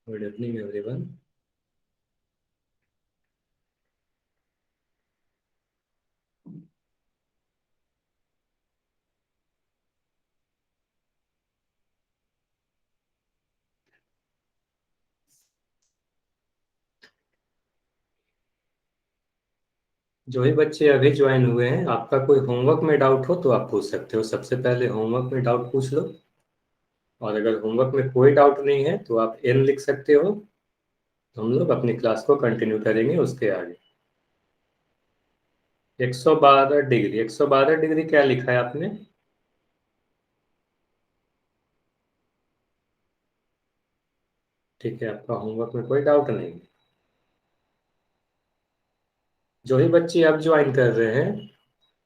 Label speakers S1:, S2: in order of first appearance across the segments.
S1: Good evening everyone. जो ही बच्चे अभी ज्वाइन हुए हैं, आपका कोई होमवर्क में डाउट हो तो आप पूछ सकते हो। सबसे पहले होमवर्क में डाउट पूछ लो। और अगर होमवर्क में कोई डाउट नहीं है तो आप एन लिख सकते हो। तो हम लोग अपनी क्लास को कंटिन्यू करेंगे उसके आगे। 112 डिग्री, 112 डिग्री क्या लिखा है आपने? ठीक है, आपका होमवर्क में कोई डाउट नहीं है। जो ही बच्चे अब ज्वाइन कर रहे हैं,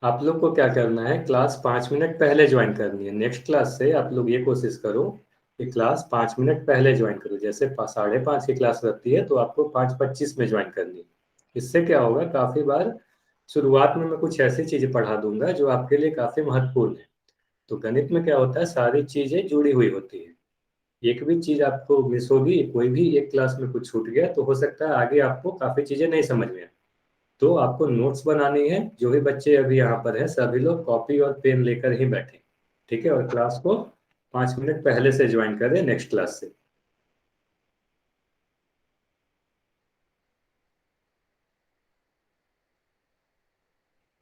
S1: आप लोग को क्या करना है, क्लास 5 मिनट पहले ज्वाइन करनी है। नेक्स्ट क्लास से आप लोग ये कोशिश करो कि क्लास 5 मिनट पहले ज्वाइन करो। जैसे 5:30 की क्लास रहती है तो आपको 5:25 में ज्वाइन करनी है। इससे क्या होगा, काफी बार शुरुआत में मैं कुछ ऐसी चीजें पढ़ा दूंगा जो आपके लिए काफी महत्वपूर्ण है। तो गणित में क्या होता है, सारी चीजें जुड़ी हुई होती है। एक भी चीज आपको मिस होगी, कोई भी एक क्लास में कुछ छूट गया तो हो सकता है आगे आपको काफी चीजें नहीं समझ में आए। तो आपको नोट्स बनानी है। जो भी बच्चे अभी यहाँ पर हैं सभी लोग कॉपी और पेन लेकर ही बैठे। ठीक है, और क्लास को 5 मिनट पहले से ज्वाइन करें नेक्स्ट क्लास से।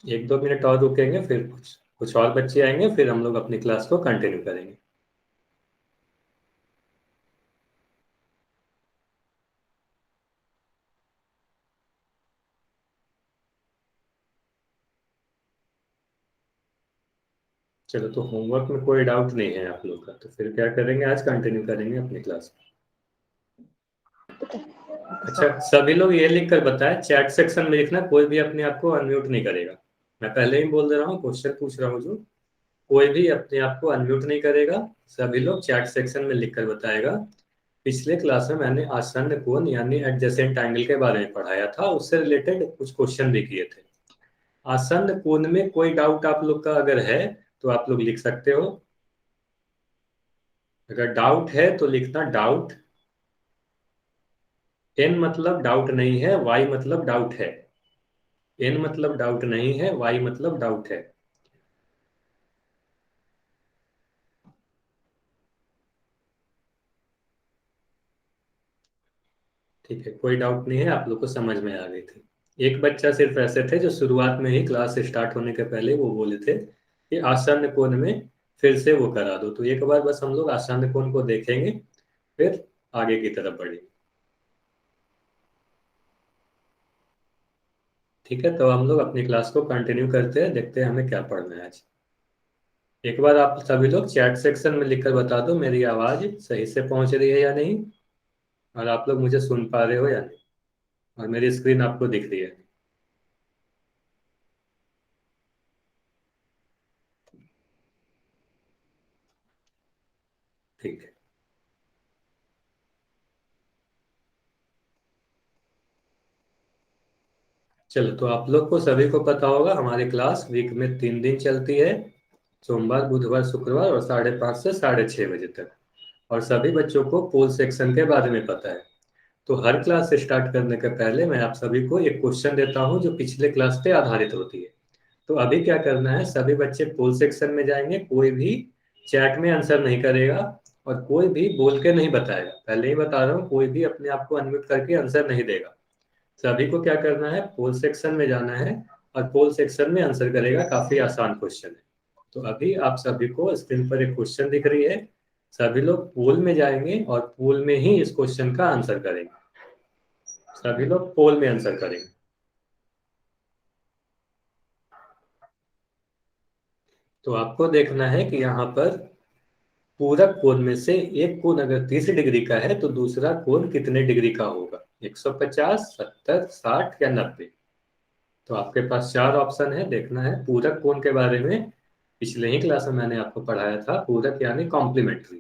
S1: 1-2 मिनट और रुकेंगे, फिर कुछ कुछ और बच्चे आएंगे, फिर हम लोग अपनी क्लास को कंटिन्यू करेंगे। चलो, तो होमवर्क में कोई डाउट नहीं है आप लोग का, तो फिर क्या करेंगे, आज कंटिन्यू करेंगे अपनी क्लास। अच्छा, सभी लोग ये लिख कर बताएं, चैट सेक्शन में लिखना, कोई भी अपने आप को अनम्यूट नहीं करेगा। मैं पहले ही बोल दे रहा हूँ, क्वेश्चन पूछ रहा हूँ जो, कोई भी अपने आप को अनम्यूट नहीं करेगा। सभी लोग चैट सेक्शन में लिखकर बताएगा। पिछले क्लास में मैंने आसन्न कोण यानी एडजेसेंट एंगल के बारे में पढ़ाया था, उससे रिलेटेड कुछ क्वेश्चन भी किए थे। आसन्न कोण में कोई डाउट आप लोग का अगर है तो आप लोग लिख सकते हो। अगर डाउट है तो लिखना डाउट। एन मतलब डाउट नहीं है, वाई मतलब डाउट है। एन मतलब डाउट नहीं है, वाई मतलब डाउट है। ठीक है, कोई डाउट नहीं है, आप लोग को समझ में आ गई थी। एक बच्चा सिर्फ ऐसे थे जो शुरुआत में ही क्लास स्टार्ट होने के पहले वो बोले थे कि आसन्न कोण में फिर से वो करा दो। तो एक बार बस हम लोग आसन्न कोण को देखेंगे, फिर आगे की तरफ बढ़ेंगे। ठीक है, तो हम लोग अपनी क्लास को कंटिन्यू करते हैं, देखते हैं हमें क्या पढ़ना है आज। एक बार आप सभी लोग चैट सेक्शन में लिखकर बता दो मेरी आवाज सही से पहुंच रही है या नहीं, और आप लोग मुझे सुन पा रहे हो या नहीं, और मेरी स्क्रीन आपको दिख रही है। ठीक है। चलो, तो आप लोग को सभी को पता होगा हमारी क्लास वीक में 3 दिन चलती है। सोमवार, बुधवार, शुक्रवार, और 5:30 से 6:30 बजे तक। और सभी बच्चों को पोल सेक्शन के बारे में पता है। तो हर क्लास से स्टार्ट करने के पहले मैं आप सभी को एक क्वेश्चन देता हूँ जो पिछले क्लास पे आधारित होती है। तो अभी क्या करना है, सभी बच्चे पोल सेक्शन में जाएंगे, कोई भी चैट में आंसर नहीं करेगा और कोई भी बोल के नहीं बताएगा। पहले ही बता रहा हूँ, कोई भी अपने आप को अनम्यूट करके आंसर नहीं देगा। सभी को क्या करना है, पोल सेक्शन में जाना है और पोल सेक्शन में आंसर करेगा। काफी आसान क्वेश्चन है। तो अभी आप सभी को स्क्रीन पर एक क्वेश्चन दिख रही है। सभी लोग पोल में जाएंगे और पोल में ही इस क्वेश्चन का आंसर करेंगे। सभी लोग पोल में आंसर करेंगे। तो आपको देखना है कि यहाँ पर पूरक कोण में से एक कोण अगर 30 डिग्री का है तो दूसरा कोण कितने डिग्री का होगा, 150, 70, 60 या 90। तो आपके पास चार ऑप्शन है, देखना है। पूरक कोण के बारे में पिछले ही क्लास में मैंने आपको पढ़ाया था, पूरक यानी कॉम्प्लीमेंट्री।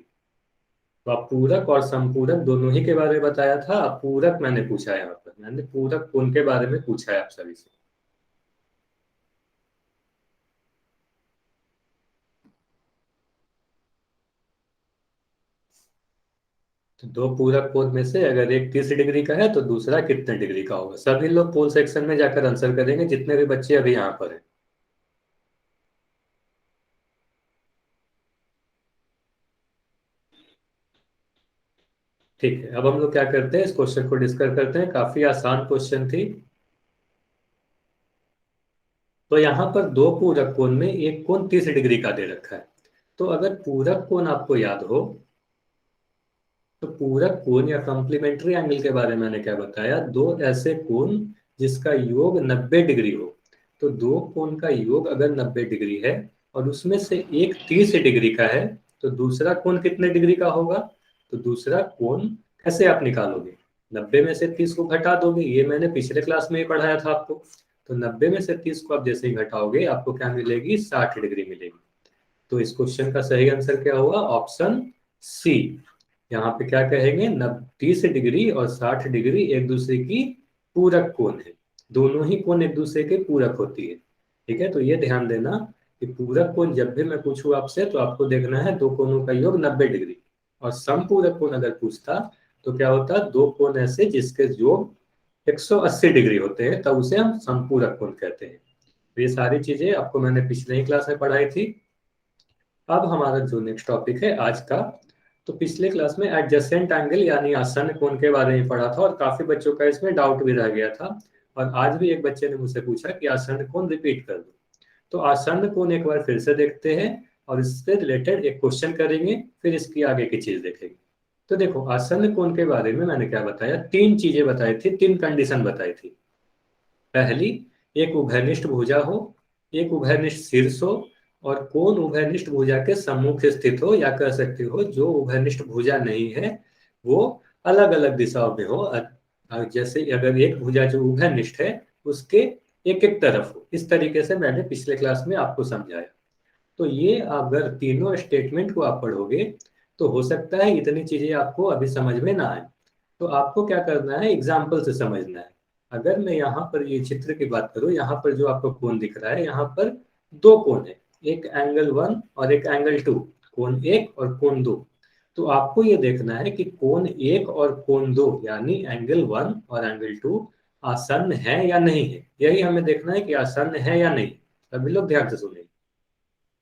S1: तो आप पूरक और संपूरक दोनों ही के बारे में बताया था। अब पूरक मैंने पूछा है, यहाँ पर मैंने पूरक कोण के बारे में पूछा है आप सभी से। तो दो पूरक कोण में से अगर एक 30 डिग्री का है तो दूसरा कितने डिग्री का होगा? सभी लोग पोल सेक्शन में जाकर आंसर करेंगे, जितने भी बच्चे अभी यहाँ पर हैं। ठीक है, अब हम लोग क्या करते हैं, इस क्वेश्चन को डिस्कस करते हैं। काफी आसान क्वेश्चन थी। तो यहाँ पर दो पूरक कोण में एक कोण 30 डिग्री का दे रखा है। तो अगर पूरक कोण आपको याद हो, तो पूरक कोण या कॉम्प्लीमेंट्री एंगल के बारे में मैंने क्या बताया, दो ऐसे कोण जिसका योग 90 डिग्री हो। तो दो कोण का योग अगर 90 डिग्री है और उसमें से एक 30 डिग्री का है, तो दूसरा कोण कितने डिग्री का होगा? तो दूसरा कोण कैसे आप निकालोगे? 90 में से 30 को घटा दोगे, ये मैंने पिछले क्लास में ही पढ़ाया था आपको। तो 90 में से 30 को आप जैसे ही घटाओगे, आपको क्या मिलेगी? 60 डिग्री मिलेगी। तो इस क्वेश्चन का सही आंसर क्या होगा? Option C. यहाँ पे क्या कहेंगे, 30 डिग्री और 60 डिग्री एक दूसरे की पूरक कोण है। दोनों ही कोण एक दूसरे के पूरक होती है। ठीक है, तो ये ध्यान देना कि पूरक कोण जब भी मैं पूछूं आपसे, तो आपको देखना है दो कोणों का योग 90 डिग्री। और समपूरक कोण अगर पूछता, तो क्या होता? दो कोण ऐसे जिसके योग 180 डिग्री होते हैं, तब उसे हम समपूरक कोण कहते हैं। तो ये सारी चीजें आपको मैंने पिछले ही क्लास में पढ़ाई थी। अब हमारा जो नेक्स्ट टॉपिक है आज का, तो पिछले क्लास में एडजेसेंट एंगल यानी आसन्न कोण के बारे में पढ़ा था, और काफी बच्चों का इसमें डाउट भी रह गया था। और आज भी एक बच्चे ने मुझसे पूछा कि आसन्न कोण रिपीट कर दो। तो आसन्न कोण एक बार फिर से देखते हैं, और इससे रिलेटेड एक क्वेश्चन करेंगे, फिर इसकी आगे की चीज देखेंगे। तो देखो, आसन्न कोण के बारे में मैंने क्या बताया, तीन चीजें बताई थी, तीन कंडीशन बताई थी। पहली, एक उभयनिष्ठ भुजा हो, एक उभयनिष्ठ शीर्ष हो, और कोण उभयनिष्ठ भुजा के सम्मुख स्थित हो, या कह सकते हो जो उभयनिष्ठ भुजा नहीं है वो अलग अलग दिशाओं में हो। जैसे अगर एक भुजा जो उभयनिष्ठ है उसके एक एक तरफ हो। इस तरीके से मैंने पिछले क्लास में आपको समझाया। तो ये अगर तीनों स्टेटमेंट को आप पढ़ोगे, तो हो सकता है इतनी चीजें आपको अभी समझ में ना आए। तो आपको क्या करना है, एग्जाम्पल से समझना है। अगर मैं यहाँ पर ये चित्र की बात करूँ, यहाँ पर जो आपको कोण दिख रहा है, यहाँ पर दो कोण है, एक एंगल 1 और एक एंगल 2। कोण 1 और कोण 2। तो आपको ये देखना है कि कोण 1 और कोण 2 यानी एंगल 1 और एंगल 2 आसन्न है या नहीं है। यही हमें देखना है कि आसन्न है या नहीं। सभी लोग ध्यान से सुनिए।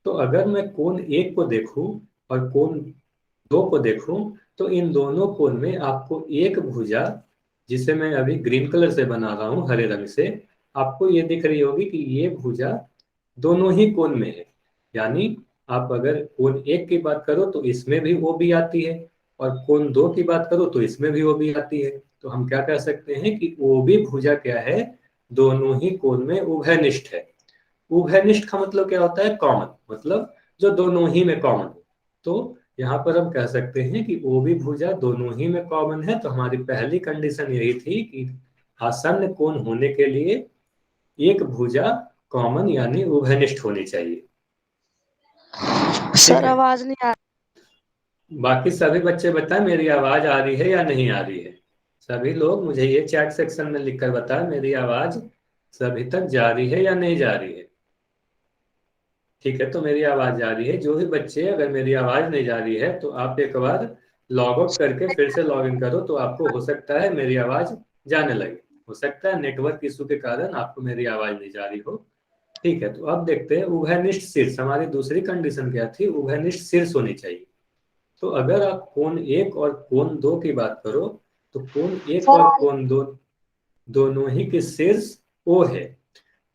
S1: तो अगर मैं कोण 1 को देखूं और कोण 2 को देखूं, तो इन दोनों कोण में आपको एक भुजा, जिसे मैं अभी ग्रीन कलर से बना रहा हूं, हरे रंग से, आपको ये दिख रही होगी कि ये भुजा दोनों ही कोण में है। यानी आप अगर कोण 1 की बात करो तो इसमें भी वो भी आती है, और कोण 2 की बात करो तो इसमें भी वो भी आती है। तो हम क्या कह सकते हैं कि वो भी भुजा क्या है, दोनों ही कोण में उभयनिष्ठ है। उभयनिष्ठ का मतलब क्या होता है? कॉमन, मतलब जो दोनों ही में कॉमन हो। तो यहाँ पर हम कह सकते हैं कि वो भी भुजा दोनों ही में कॉमन है। तो हमारी पहली कंडीशन यही थी कि आसन्न कोण होने के लिए एक भुजा कॉमन यानी उभयनिष्ठ होनी चाहिए। ठीक
S2: सर
S1: है,
S2: आवाज नहीं आ
S1: बाकी सभी बच्चे बताएं मेरी आवाज आ रही है या नहीं आ रही है। सभी लोग मुझे ये चैट सेक्शन में लिखकर बताएं मेरी आवाज सभी तक जा रही है या नहीं जा रही है। ठीक है, तो मेरी आवाज जा रही है। जो भी बच्चे, अगर मेरी आवाज नहीं जा रही है, तो आप एक बार लॉग आउट करके फिर से लॉग इन करो, तो आपको हो सकता है मेरी आवाज जाने लगे। हो सकता है नेटवर्क इशू के कारण आपको मेरी आवाज नहीं जा रही हो। ठीक है, तो अब देखते हैं उभयनिष्ठ शीर्ष। हमारी दूसरी कंडीशन क्या थी? उभयनिष्ठ शीर्ष होनी चाहिए। तो अगर आप कोण 1 और कोण 2 की बात करो, तो कोण 1
S2: सर
S1: और कोण 2 दोनों ही के शीर्ष O है।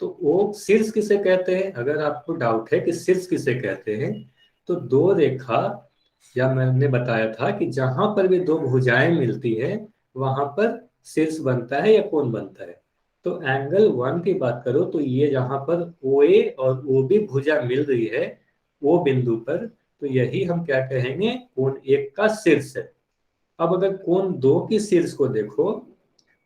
S1: तो ओ शीर्ष किसे कहते हैं? अगर आपको डाउट है कि शीर्ष किसे कहते हैं, तो दो रेखा, या मैंने बताया था कि जहां पर भी दो भुजाएं मिलती है वहां पर शीर्ष बनता है या कोण बनता है। तो एंगल 1 की बात करो, तो ये जहां पर ओ ए और ओ बी भुजा मिल रही है ओ बिंदु पर, तो यही हम क्या कहेंगे, कोण 1 का शीर्ष है। अब अगर कोण 2 की शीर्ष को देखो,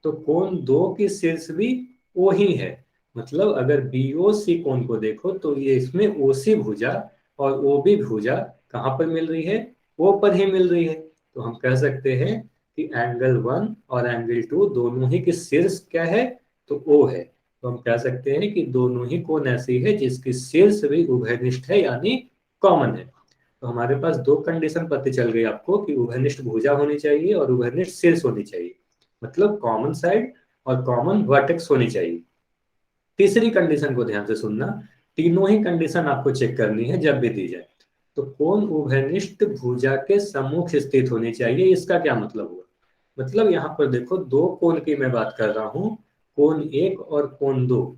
S1: तो कोण 2 की शीर्ष भी ओ ही है। मतलब अगर बीओसी कोण को देखो, तो ये इसमें ओसी भुजा और ओबी भुजा कहाँ पर मिल रही है? ओ पर ही मिल रही है। तो हम कह सकते हैं कि एंगल 1 और एंगल 2 दोनों ही की शीर्ष क्या है? तो ओ है। तो हम कह सकते हैं कि दोनों ही कोण ऐसी है जिसकी शीर्ष भी उभयनिष्ठ है यानी कॉमन है। तो हमारे पास दो कंडीशन पता चल गई आपको कि उभयनिष्ठ भुजा होनी चाहिए और उभयनिष्ठ शीर्ष होनी चाहिए, मतलब कॉमन साइड और कॉमन वर्टेक्स होनी चाहिए। तीसरी कंडीशन को ध्यान से सुनना, तीनों ही कंडीशन आपको चेक करनी है जब भी दी जाए। तो कोण उभयनिष्ठ भुजा के सम्मुख स्थित होनी चाहिए, इसका क्या मतलब हुआ? मतलब यहाँ पर देखो, दो कोण की मैं बात कर रहा हूँ, कोण एक और कोण दो।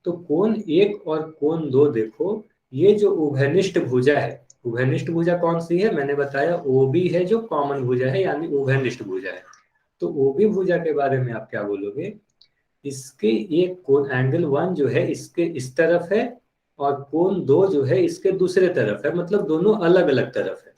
S1: तो कोण एक और कोण दो देखो, ये जो उभयनिष्ठ भुजा है, उभयनिष्ठ भुजा कौन सी है? मैंने बताया ओबी है, जो कॉमन भुजा है यानी उभयनिष्ठ भुजा है। तो ओबी भुजा के बारे में आप क्या बोलोगे? इसके एक कोण एंगल वन जो है इसके इस तरफ है, और कोण दो जो है इसके दूसरे तरफ है, मतलब दोनों अलग अलग तरफ है।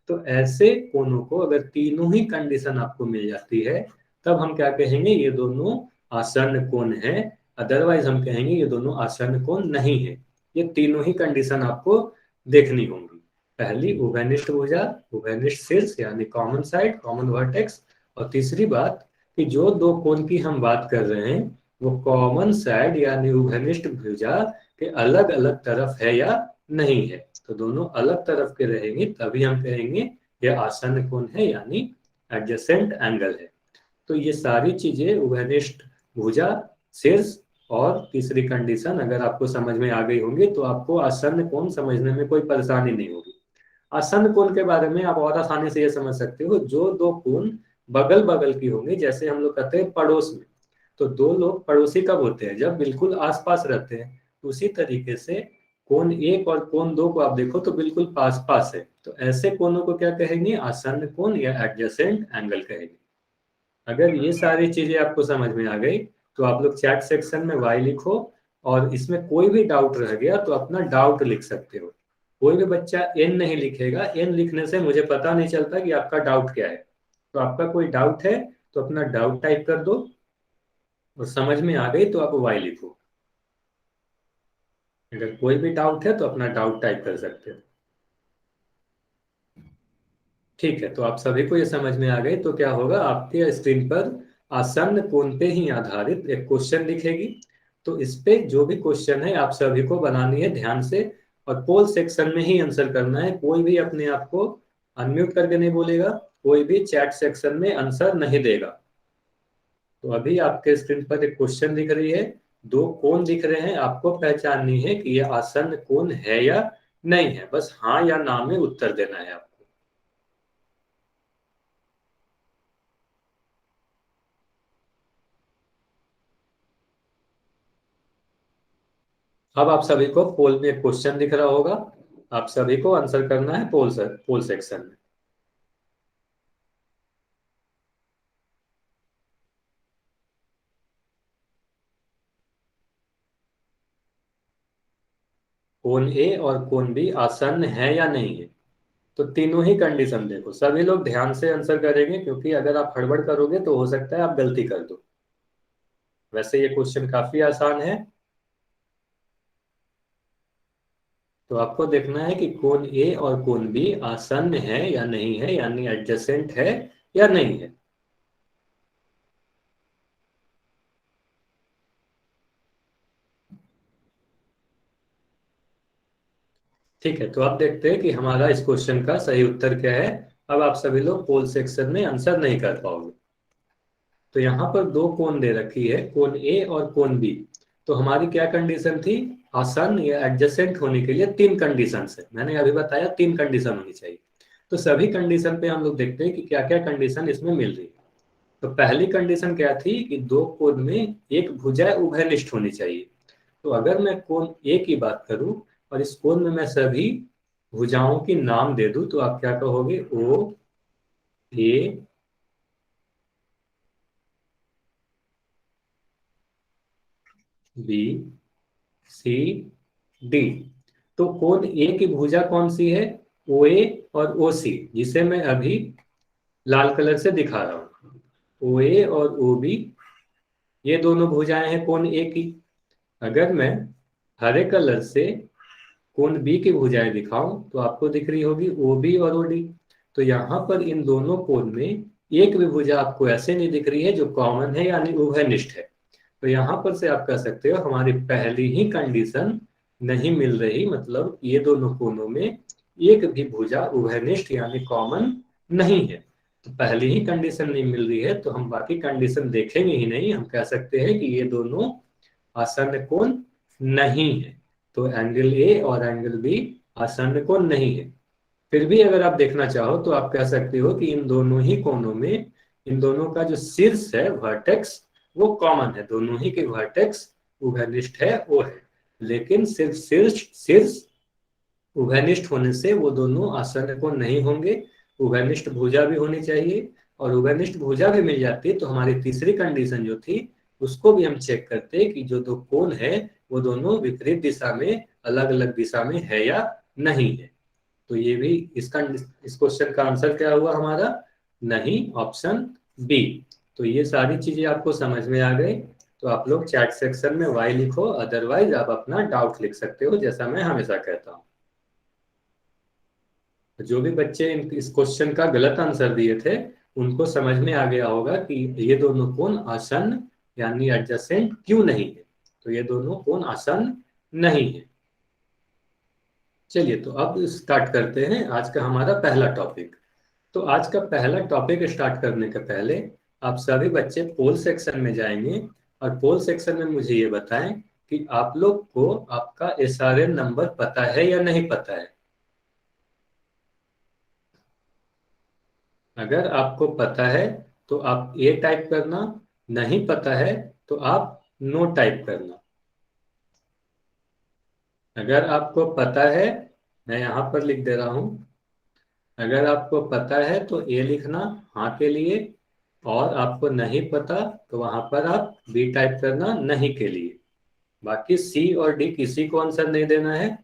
S1: तो ऐसे कोणों को अगर तीनों ही कंडीशन आपको मिल जाती है, तब हम क्या कहेंगे? ये दोनों आसन्न कोण है। अदरवाइज हम कहेंगे ये दोनों आसन्न कोण नहीं है। ये तीनों ही कंडीशन आपको देखनी होंगी। पहली उभयनिष्ठ भुजा, उभयनिष्ठ शीर्ष यानी कॉमन साइड, कॉमन वर्टेक्स। और तीसरी बात कि जो दो कोण की हम बात कर रहे हैं वो कॉमन साइड यानी उभयनिष्ठ भुजा के अलग अलग तरफ है या नहीं है। तो दोनों अलग तरफ के रहेंगे तभी हम कहेंगे यह आसन्न कोण है यानी एडजेसेंट एंगल है। तो ये सारी चीजें उभयनिष्ठ भुजा, शीर्ष और तीसरी कंडीशन अगर आपको समझ में आ गई होंगी तो आपको आसन्न कोण समझने में कोई परेशानी नहीं होगी। आसन्न कोण के बारे में आप और आसानी से ये समझ सकते हो, जो दो कोण बगल बगल की होंगी, जैसे हम लोग कहते हैं पड़ोस में। तो दो लोग पड़ोसी कब होते हैं? जब बिल्कुल आसपास रहते हैं। उसी तरीके से कोण एक और कोण दो को आप देखो तो बिल्कुल पास पास है। तो ऐसे कोणों को क्या कहेंगे? आसन्न कोण या एडजेसेंट एंगल कहेंगे। अगर ये सारी चीजें आपको समझ में आ गई तो आप लोग चैट सेक्शन में वाई लिखो, और इसमें कोई भी डाउट रह गया तो अपना डाउट लिख सकते हो। कोई भी बच्चा एन नहीं लिखेगा, एन लिखने से मुझे पता नहीं चलता कि आपका डाउट क्या है। तो आपका कोई डाउट है तो अपना डाउट टाइप कर दो, और समझ में आ गई तो आप वाई लिखो। अगर कोई भी डाउट है तो अपना डाउट टाइप कर सकते हो। ठीक है, तो आप सभी को ये समझ में आ गई तो क्या होगा, आपके स्क्रीन पर आसन्न कोण पे ही आधारित एक क्वेश्चन दिखेगी। तो इस पे जो भी क्वेश्चन है आप सभी को बनानी है ध्यान से, और पोल सेक्शन में ही आंसर करना है। कोई भी अपने आप को अनम्यूट करके नहीं बोलेगा, कोई भी चैट सेक्शन में आंसर नहीं देगा। तो अभी आपके स्क्रीन पर एक क्वेश्चन दिख रही है, दो कोण दिख रहे हैं, आपको पहचाननी है कि ये आसन्न कोण है या नहीं है। बस हाँ या ना में उत्तर देना है आपको। अब आप सभी को पोल में एक क्वेश्चन दिख रहा होगा, आप सभी को आंसर करना है पोल सेक्शन में। कोण ए और कोण बी आसन्न है या नहीं है? तो तीनों ही कंडीशन देखो, सभी लोग ध्यान से आंसर करेंगे, क्योंकि अगर आप हड़बड़ करोगे तो हो सकता है आप गलती कर दो। वैसे ये क्वेश्चन काफी आसान है। तो आपको देखना है कि कोण ए और कोण बी आसन्न है या नहीं है, यानी एडजेसेंट है या नहीं है। ठीक है, तो आप देखते हैं कि हमारा इस क्वेश्चन का सही उत्तर क्या है। अब आप सभी लोग पोल सेक्शन में आंसर नहीं कर पाओगे। तो यहाँ पर दो कोण दे रखी है, कोण ए और कोण बी। तो हमारी क्या कंडीशन थी? आसन्न या एडजेसेंट होने के लिए तीन कंडीशन है, मैंने अभी बताया तीन कंडीशन होनी चाहिए। तो सभी कंडीशन पे हम लोग देखते हैं कि क्या क्या कंडीशन इसमें मिल रही है। तो पहली कंडीशन क्या थी कि दो कोण में एक भुजा उभयनिष्ठ होनी चाहिए। तो अगर मैं कोण ए की बात करूं और इस कोण में मैं सभी भुजाओं की नाम दे दूं तो आप क्या कहोगे? ओ, ए, बी, सी, डी। तो कोण ए की भुजा कौन सी है? ओ ए और ओ सी, जिसे मैं अभी लाल कलर से दिखा रहा हूं। ओ ए और ओ बी, ये दोनों भुजाएं हैं कोण ए की। अगर मैं हरे कलर से कोण बी की भुजाएं दिखाऊं तो आपको दिख रही होगी ओ बी और ओ डी। तो यहाँ पर इन दोनों कोण में एक भी भुजा आपको ऐसे नहीं दिख रही है जो कॉमन है यानी उभयनिष्ठ है। तो यहाँ पर से आप कह सकते हो हमारी पहली ही कंडीशन नहीं मिल रही, मतलब ये दोनों कोणों में एक भी भुजा उभयनिष्ठ यानी कॉमन नहीं है। तो पहली ही कंडीशन नहीं मिल रही है तो हम बाकी कंडीशन देखेंगे ही नहीं, हम कह सकते हैं कि ये दोनों आसन्न कोण नहीं है। तो एंगल ए और एंगल बी आसन्न कोण नहीं है। फिर भी अगर आप देखना चाहो तो आप कह सकते हो कि इन दोनों ही कोणों में इन दोनों का जो शीर्ष है वर्टेक्स वो कॉमन है, दोनों ही के वर्टेक्स उभयनिष्ठ है वो है। लेकिन सिर्फ शीर्ष शीर्ष उभयनिष्ठ होने से वो दोनों आसन्न कोण नहीं होंगे, उभयनिष्ठ भुजा भी होनी चाहिए। और उभयनिष्ठ भुजा भी मिल जाती तो हमारी तीसरी कंडीशन जो थी उसको भी हम चेक करते कि जो दो कोण है वो दोनों विपरीत दिशा में अलग अलग दिशा में है या नहीं है। तो ये भी इसका इस क्वेश्चन का आंसर क्या हुआ हमारा, नहीं, ऑप्शन बी। तो ये सारी चीजें आपको समझ में आ गई। तो आप लोग चैट सेक्शन में वाई लिखो, अदरवाइज आप अपना डाउट लिख सकते हो जैसा मैं हमेशा कहता हूँ। जो भी बच्चे इस क्वेश्चन का गलत आंसर दिए थे उनको समझ में आ गया होगा कि ये दोनों कोण आसन्न यानी एडजेसेंट क्यों नहीं है। तो ये दोनों कोण आसन्न नहीं है। चलिए तो अब स्टार्ट करते हैं आज का हमारा पहला टॉपिक। तो आज का पहला टॉपिक स्टार्ट करने के पहले आप सभी बच्चे पोल सेक्शन में जाएंगे और पोल सेक्शन में मुझे ये बताएं कि आप लोग को आपका एसआरएन नंबर पता है या नहीं पता है। अगर आपको पता है तो आप ए टाइप करना, नहीं पता है तो आप नो टाइप करना। अगर आपको पता है, मैं यहां पर लिख दे रहा हूं, अगर आपको पता है तो ए लिखना हाँ के लिए, और आपको नहीं पता तो वहां पर आप बी टाइप करना नहीं के लिए। बाकी सी और डी किसी को आंसर नहीं देना है।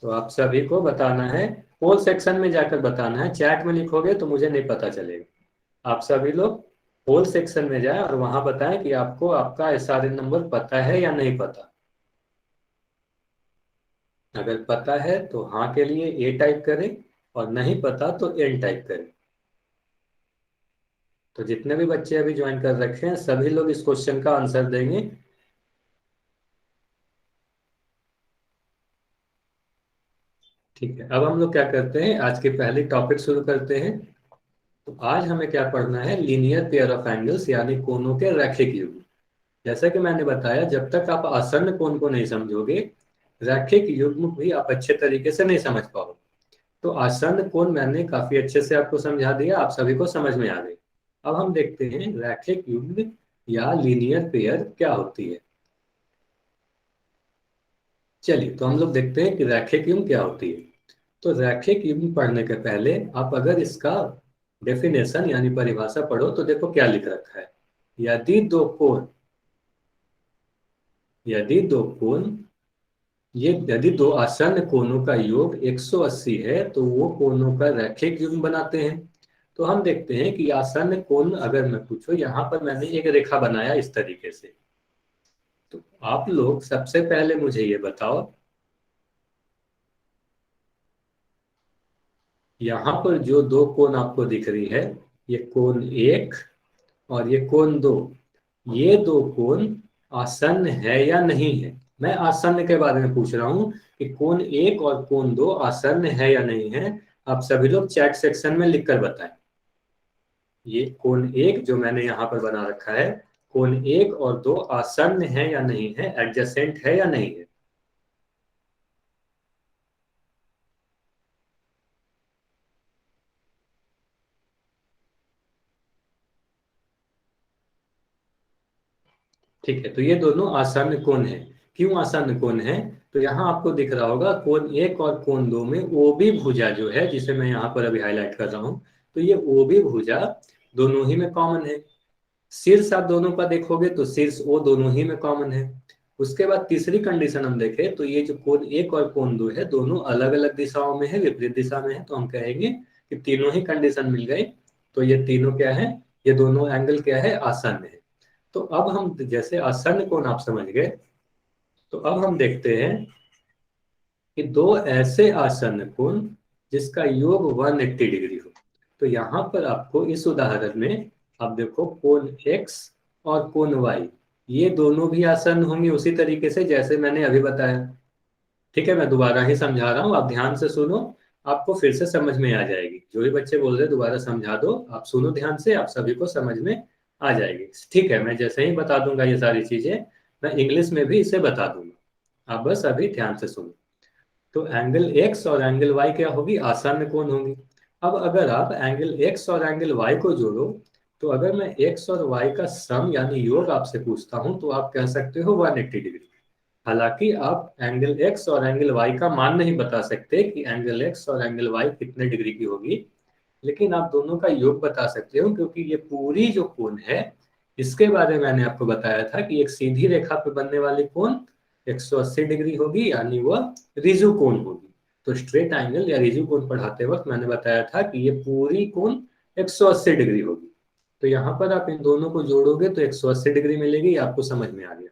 S1: तो आप सभी को बताना है, पोल सेक्शन में जाकर बताना है, चैट में लिखोगे तो मुझे नहीं पता चलेगा। आप सभी लोग पोल सेक्शन में जाएं और वहां बताएं कि आपको आपका एसआरएन नंबर पता है या नहीं पता। अगर पता है तो हाँ के लिए ए टाइप करें और नहीं पता तो एन टाइप करें। तो जितने भी बच्चे अभी ज्वाइन कर रखे हैं सभी लोग इस क्वेश्चन का आंसर देंगे। ठीक है, अब हम लोग क्या करते हैं, आज के पहले टॉपिक शुरू करते हैं। तो आज हमें क्या पढ़ना है, लीनियर पेयर ऑफ एंगल्स यानी कोणों के रैखिक युग्म। जैसा कि मैंने बताया जब तक आप आसन्न कोण को नहीं समझोगे रैखिक युग्म भी आप अच्छे तरीके से नहीं समझ पाओगे। तो आसन्न कोण मैंने काफी अच्छे से आपको समझा दिया, आप सभी को समझ में आ गई। अब हम देखते हैं रैखिक युग्म या लीनियर पेयर क्या होती है। चलिए तो हम लोग देखते हैं कि रैखिक युग्म क्या होती है। तो रैखिक युग्म पढ़ने के पहले आप अगर इसका डेफिनेशन यानी परिभाषा पढ़ो तो देखो क्या लिख रखा है। यदि दो कोण यदि दो कोण ये यदि दो आसन्न कोणों का योग 180 है तो वो कोणों का रैखिक युग्म बनाते हैं। तो हम देखते हैं कि आसन्न कोण अगर मैं पूछो, यहां पर मैंने एक रेखा बनाया इस तरीके से। तो आप लोग सबसे पहले मुझे ये बताओ, यहाँ पर जो दो कोण आपको दिख रही है, ये कोण एक और ये कोण दो, ये दो कोण आसन्न है या नहीं है। मैं आसन्न के बारे में पूछ रहा हूं कि कोण एक और कोण दो आसन्न है या नहीं है। आप सभी लोग चैट सेक्शन में लिखकर बताएं। ये कोण एक जो मैंने यहाँ पर बना रखा है, कोण एक और दो आसन्न है या नहीं है, एडजेसेंट है या नहीं है। ठीक है, तो ये दोनों आसन्न कोण है। क्यों आसन्न कोण है, तो यहाँ आपको दिख रहा होगा कोण एक और कोण दो में ओबी भुजा जो है, जिसे मैं यहाँ पर अभी हाईलाइट कर रहा हूँ, तो ये ओबी भुजा दोनों ही में कॉमन है। शीर्ष आप दोनों का देखोगे तो शीर्ष ओ दोनों ही में कॉमन है। उसके बाद तीसरी कंडीशन हम देखें तो ये जो कोण एक और कोण दो है दोनों अलग अलग दिशाओं में है, विपरीत दिशा में है, तो हम कहेंगे कि तीनों ही कंडीशन मिल गई। तो ये तीनों क्या है, ये दोनों एंगल क्या है, आसन्न है। तो अब हम जैसे आसन्न कोण आप समझ गए, तो अब हम देखते हैं कि दो ऐसे आसन्न कोण जिसका योग 180 डिग्री हो। तो यहां पर आपको इस उदाहरण में आप देखो कोण x और कोण y, ये दोनों भी आसन्न होंगे उसी तरीके से जैसे मैंने अभी बताया। ठीक है, मैं दोबारा ही समझा रहा हूँ, आप ध्यान से सुनो, आपको फिर से समझ में आ जाएगी। जो भी बच्चे बोल रहे हैं दोबारा समझा दो, आप सुनो ध्यान से, आप सभी को समझ में आ जाएगी। ठीक है, मैं जैसे ही बता दूंगा ये सारी चीजें, मैं इंग्लिश में भी इसे बता दूंगा, आप बस अभी ध्यान से सुनो। तो एंगल एक्स और एंगल वाई क्या होगी, आसान्य कोण होंगी। अब अगर आप एंगल एक्स और एंगल वाई को जोड़ो, तो अगर मैं एक्स और वाई का सम यानी योग आपसे पूछता हूं, तो आप कह सकते हो 180 डिग्री। हालांकि आप एंगल एक्स और एंगल वाई का मान नहीं बता सकते कि एंगल एक्स और एंगल वाई कितने डिग्री की होगी, लेकिन आप दोनों का योग बता सकते हो, क्योंकि ये पूरी जो कोण है, इसके बारे में मैंने आपको बताया था कि एक सीधी रेखा पे बनने वाली कोण 180 डिग्री होगी, यानी वह रिजु कोण होगी। तो स्ट्रेट एंगल या रिजु कोण पढ़ाते वक्त मैंने बताया था कि ये पूरी कोण 180 डिग्री होगी। तो यहाँ पर आप इन दोनों को जोड़ोगे तो 180 डिग्री मिलेगी, आपको समझ में आ गया।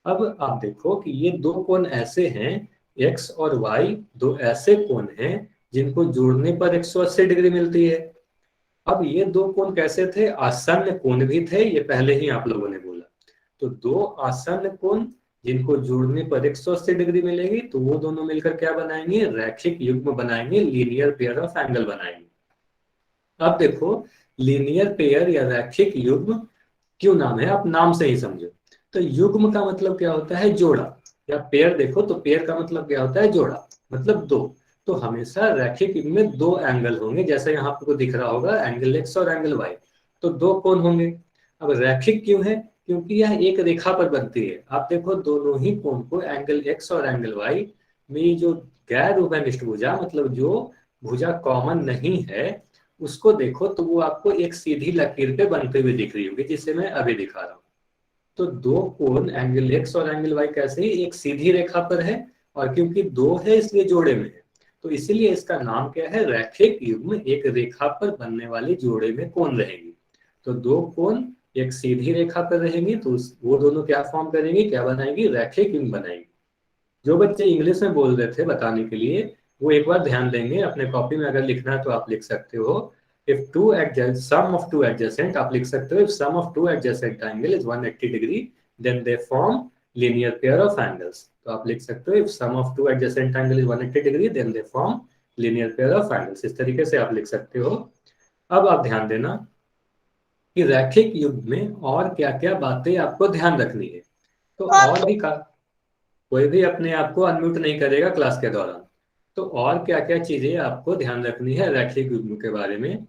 S1: अब आप देखो कि ये दो कोण ऐसे हैं, एक्स और वाई दो ऐसे कोण हैं जिनको जोड़ने पर 180 डिग्री मिलती है। अब ये दो कोण कैसे थे, आसन्न कोण भी थे, ये पहले ही आप लोगों ने बोला। तो दो आसन्न कोण जिनको जोड़ने पर 180 डिग्री मिलेगी, तो वो दोनों मिलकर क्या बनाएंगे, रैखिक युग्म बनाएंगे, लीनियर पेयर ऑफ एंगल बनाएंगे। अब देखो, लीनियर पेयर या रैखिक युग्म क्यों नाम है, आप नाम से ही समझो। तो युग्म का मतलब क्या होता है, जोड़ा। या पेयर देखो तो पेयर का मतलब क्या होता है, जोड़ा, मतलब दो। तो हमेशा रैखिक युग्म में दो एंगल होंगे, जैसे यहाँ आपको दिख रहा होगा एंगल एक्स और एंगल वाई, तो दो कोण होंगे। अब रैखिक क्यों है, क्योंकि यह एक रेखा पर बनती है। आप देखो दोनों ही कोण को, एंगल एक्स और एंगल वाई में जो गैर उभयनिष्ठ भुजा, मतलब जो भुजा कॉमन नहीं है, उसको देखो तो वो आपको एक सीधी लकीर पे बनते हुए दिख रही होगी, जिसे मैं अभी दिखा रहा हूँ। तो दो कोण एंगल एक्स और एंगल वाई कैसे ही एक सीधी रेखा पर है, और क्योंकि दो है इसलिए जोड़े में है, तो इसीलिए इसका नाम क्या है, रैखिक युग्म। एक रेखा पर बनने वाली जोड़े में कोण रहेंगी। तो दो कोण एक सीधी रेखा पर रहेंगी, तो वो दोनों क्या फॉर्म करेंगी, क्या बनाएंगी, रैखिक युग्म बनाएंगी। जो बच्चे इंग्लिश में बोल रहे थे बताने के लिए, वो एक बार ध्यान देंगे, अपने कॉपी में अगर लिखना है तो आप लिख सकते हो। If two adjust sum of two adjacent, आप लिख सकते हो if sum of two adjacent angle is 180 degree then they form linear pair of angles. तो आप लिख सकते हो if sum of two adjacent angle is 180 degree then they form linear pair of angles. इस तरीके से आप लिख सकते हो। अब आप ध्यान देना कि रैखिक युग्म में और क्या क्या बातें आपको ध्यान रखनी है। तो और भी कोई भी अपने आप को अनम्यूट नहीं करेगा क्लास के दौरान। तो और क्या क्या चीजें आपको ध्यान रखनी है रैखिक युग्म के बारे में।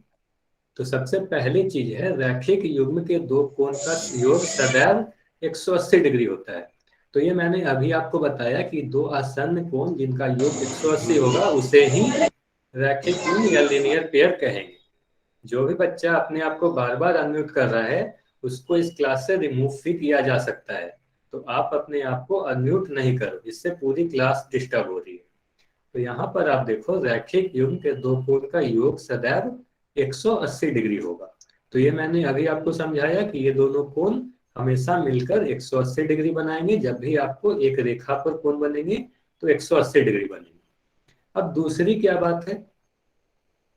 S1: तो सबसे पहली चीज है, रैखिक युग्म के दो कोण का योग सदैव 180 डिग्री होता है। तो ये मैंने अभी आपको बताया कि दो आसन्न कोण जिनका योग 180 होगा उसे ही रैखिक युग्म या लीनियर पेयर कहेंगे। जो भी बच्चा अपने आप को बार बार अनम्यूट कर रहा है, उसको इस क्लास से रिमूव भी किया जा सकता है। तो आप अपने आप को अनम्यूट नहीं करो, इससे पूरी क्लास डिस्टर्ब हो रही है। तो यहाँ पर आप देखो, रैखिक युग्म के दो कोण का योग सदैव 180 डिग्री होगा। तो ये मैंने अभी आपको समझाया कि ये दोनों कोण हमेशा मिलकर 180 डिग्री बनाएंगे। जब भी आपको एक रेखा पर कोण बनेंगे तो 180 डिग्री बनेंगे। अब दूसरी क्या बात है,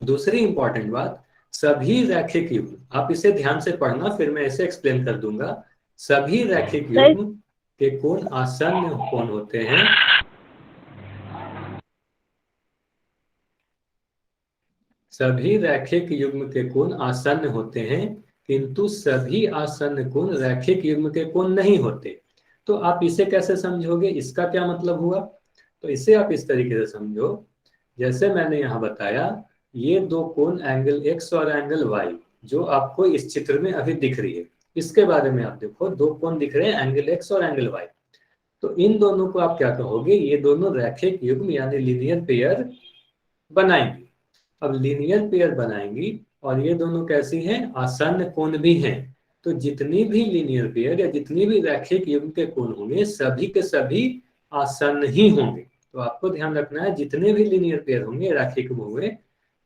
S1: दूसरी इंपॉर्टेंट बात, सभी रैखिक युग्म, आप इसे ध्यान से पढ़ना, फिर मैं इसे एक्सप्लेन कर दूंगा। सभी रैखिक युग्म के कोण आसन्न कोण होते हैं। सभी रैखिक युग्म के कोण आसन्न होते हैं, किंतु सभी आसन्न कोण रैखिक युग्म के कोण नहीं होते। तो आप इसे कैसे समझोगे, इसका क्या मतलब हुआ। तो इसे आप इस तरीके से समझो, जैसे मैंने यहाँ बताया, ये दो कोण एंगल एक्स और एंगल वाई जो आपको इस चित्र में अभी दिख रही है, इसके बारे में आप देखो, दो कोण दिख रहे हैं एंगल एक्स और एंगल वाई। तो इन दोनों को आप क्या कहोगे, ये दोनों रैखिक युग्म यानी लीनियर पेयर बनाएंगे। अब लीनियर पेयर बनाएंगी, और ये दोनों कैसी हैं, आसन्न कोण भी हैं। तो जितनी भी लीनियर पेयर या जितनी भी रैखिक युग्म के कोण होंगे, सभी के सभी आसन्न ही होंगे। तो आपको ध्यान रखना है, जितने भी लीनियर पेयर होंगे, रैखिक युग्म होंगे,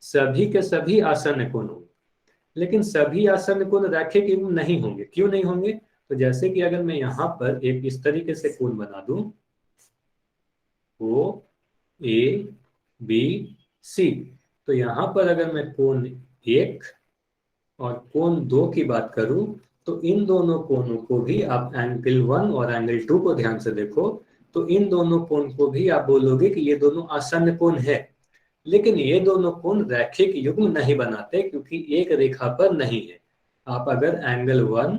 S1: सभी के सभी आसन्न कोण होंगे। लेकिन सभी आसन्न कोण रैखिक युग्म नहीं होंगे। क्यों नहीं होंगे, तो जैसे कि अगर मैं यहाँ पर एक इस तरीके से कोण बना दूं, ओ ए बी सी, तो यहाँ पर अगर मैं कोण एक और कोण दो की बात करूं, तो इन दोनों कोणों को भी आप एंगल वन और एंगल टू को ध्यान से देखो, तो इन दोनों कोण को भी आप बोलोगे कि ये दोनों आसन्न कोण है। लेकिन ये दोनों कोण रैखिक युग्म नहीं बनाते क्योंकि एक रेखा पर नहीं है। आप अगर एंगल 1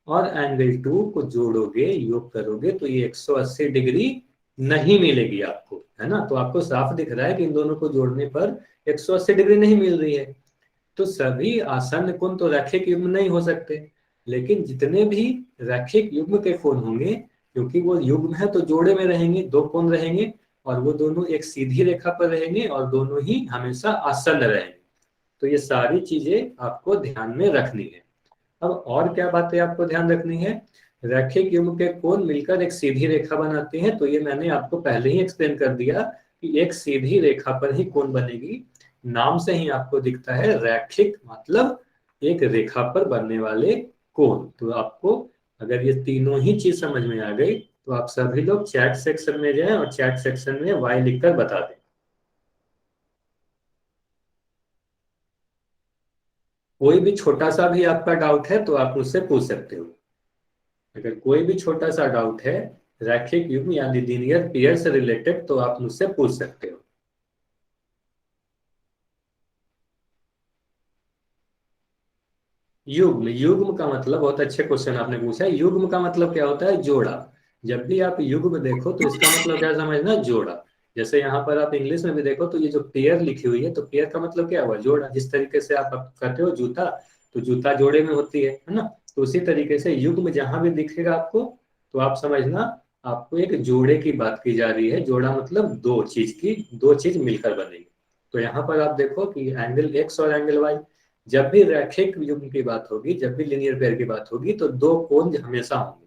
S1: और एंगल 2 को जोड़ोगे, योग करोगे, तो ये 180 डिग्री नहीं मिलेगी आपको, है ना। तो आपको साफ दिख रहा है कि इन दोनों को जोड़ने पर 180 डिग्री नहीं मिल रही है। तो सभी आसन्न कोण तो रैखिक युग्म नहीं हो सकते, लेकिन जितने भी रैखिक युग्म के कोण होंगे, क्योंकि वो युग्म है तो जोड़े में रहेंगे, दो कोण रहेंगे और वो दोनों एक सीधी रेखा पर रहेंगे और दोनों ही हमेशा आसन्न रहेंगे। तो ये सारी चीजें आपको ध्यान में रखनी है। अब और क्या बातें आपको ध्यान रखनी है। रैखिक युग्म के कोण मिलकर एक सीधी रेखा बनाते हैं, तो ये मैंने आपको पहले ही एक्सप्लेन कर दिया कि एक सीधी रेखा पर ही कोण बनेगी। नाम से ही आपको दिखता है रैखिक मतलब एक रेखा पर बनने वाले कोण। तो आपको अगर ये तीनों ही चीज समझ में आ गई तो आप सभी लोग चैट सेक्शन में जाएं और चैट सेक्शन में वाई लिखकर बता दें। कोई भी छोटा सा भी आपका डाउट है तो आप मुझसे पूछ सकते हो। अगर कोई भी छोटा सा डाउट है रैखिक युग्म यानी लीनियर पेयर से रिलेटेड तो आप मुझसे पूछ सकते हो। युग्म, युग्म का मतलब, बहुत अच्छे क्वेश्चन आपने पूछा है। युग्म का मतलब क्या होता है? जोड़ा। जब भी आप युग्म देखो तो इसका मतलब क्या समझना? जोड़ा। जैसे यहाँ पर आप इंग्लिश में भी देखो तो ये जो पेयर लिखी हुई है, तो पेयर का मतलब क्या हुआ? जोड़ा। जिस तरीके से आप कहते हो जूता, तो जूता जोड़े में होती है ना। तो उसी तरीके से युग्म जहां भी दिखेगा आपको तो आप समझना आपको एक जोड़े की बात की जा रही है। जोड़ा मतलब दो चीज मिलकर बनेगी। तो यहाँ पर आप देखो कि एंगल एक्स और एंगल वाई, जब भी रैखिक युग्म की बात होगी, जब भी लीनियर पेयर की बात होगी, तो दो कोण हमेशा होंगे।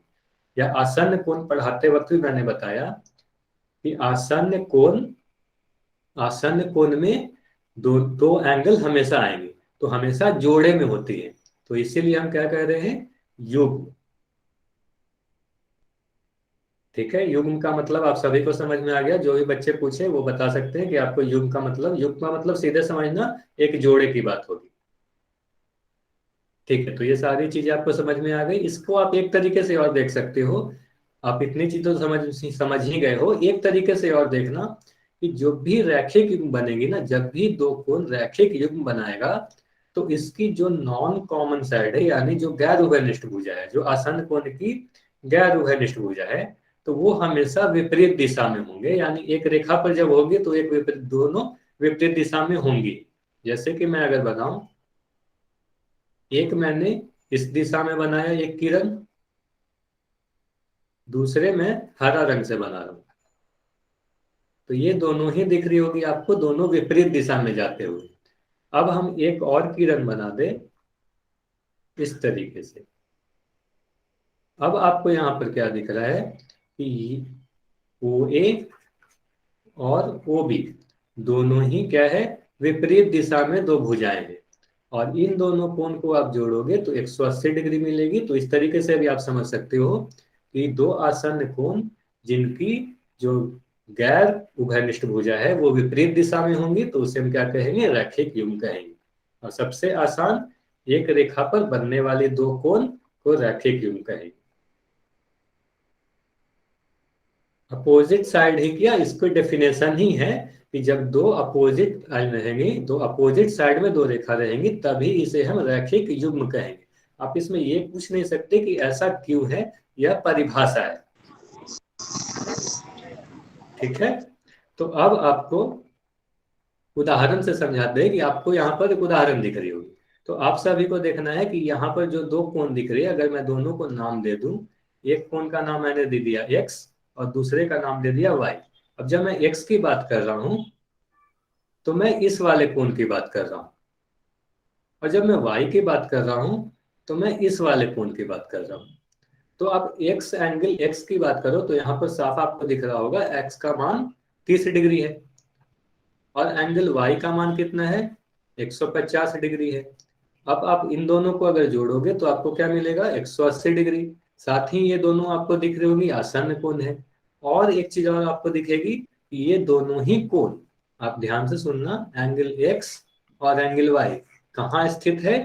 S1: या आसन्न कोण पढ़ाते वक्त भी मैंने बताया कि आसन्न कोण में दो दो एंगल हमेशा आएंगे, तो हमेशा जोड़े में होती है। तो इसीलिए हम क्या कह रहे हैं? युग्म। ठीक है, युग्म का मतलब आप सभी को समझ में आ गया। जो भी बच्चे पूछे वो बता सकते हैं कि आपको युग्म का मतलब सीधे समझना एक जोड़े की बात होगी। ठीक है, तो ये सारी चीजें आपको समझ में आ गई। इसको आप एक तरीके से और देख सकते हो। आप इतनी चीज तो समझ ही गए हो, एक तरीके से और देखना कि जो भी रैखिक युग्म बनेगी ना, जब भी दो कोण रैखिक युग्म बनाएगा, तो इसकी जो नॉन कॉमन साइड है, यानी जो गैर उभयनिष्ठ भुजा है, जो आसन्न कोण की गैर उभयनिष्ठ भुजा है, तो वो हमेशा विपरीत दिशा में होंगे। यानी एक रेखा पर जब होगी तो एक विपरीत, दोनों विपरीत दिशा में होंगी। जैसे कि मैं अगर बताऊं, एक मैंने इस दिशा में बनाया एक किरण, दूसरे में हरा रंग से बना रहा हूं, तो ये दोनों ही दिख रही होगी आपको, दोनों विपरीत दिशा में जाते हुए। अब हम एक और किरण बना दे इस तरीके से। अब आपको यहाँ पर क्या दिख रहा है कि ओ ए और ओ बी दोनों ही क्या है? विपरीत दिशा में दो भुजाएं हैं। और इन दोनों कोण को आप जोड़ोगे तो 180 डिग्री मिलेगी। तो इस तरीके से भी आप समझ सकते हो कि दो आसन्न कोण जिनकी जो गैर उभयनिष्ठ भुजा है वो विपरीत दिशा में होंगी, तो उसे हम क्या कहेंगे? रैखिक युग्म कहेंगे। और सबसे आसान, एक रेखा पर बनने वाले दो कोण को रैखिक युग्म कहेंगे। अपोजिट साइड ही किया, इसको डेफिनेशन ही है कि जब दो अपोजिट रहेंगी, दो अपोजिट साइड में दो रेखा रहेंगी, तभी इसे हम रैखिक युग्म कहेंगे। आप इसमें ये पूछ नहीं सकते कि ऐसा क्यों है, यह परिभाषा है। ठीक है, तो अब आपको उदाहरण से समझा दे कि आपको यहाँ पर एक उदाहरण दिख रही होगी। तो आप सभी को देखना है कि यहाँ पर जो दो कोण दिख रही है, अगर मैं दोनों को नाम दे दूं, एक कोण का नाम मैंने दे दिया एक्स और दूसरे का नाम दे दिया वाई। अब जब मैं एक्स की बात कर रहा हूं तो मैं इस वाले कोण की बात कर रहा हूं, और जब मैं वाई की बात कर रहा हूं तो मैं इस वाले कोण की बात कर रहा हूं। तो आप एक्स एंगल एक्स की बात करो तो यहाँ पर साफ आपको दिख रहा होगा एक्स का मान 30 डिग्री है और एंगल वाई का मान कितना है? 150 डिग्री है। अब आप इन दोनों को अगर जोड़ोगे तो आपको क्या मिलेगा? 180 डिग्री। साथ ही ये दोनों आपको दिख रही होंगी आसन्न कोण है। और एक चीज और आपको दिखेगी कि ये दोनों ही कोण, आप ध्यान से सुनना, एंगल एक्स और एंगल वाई कहाँ स्थित है?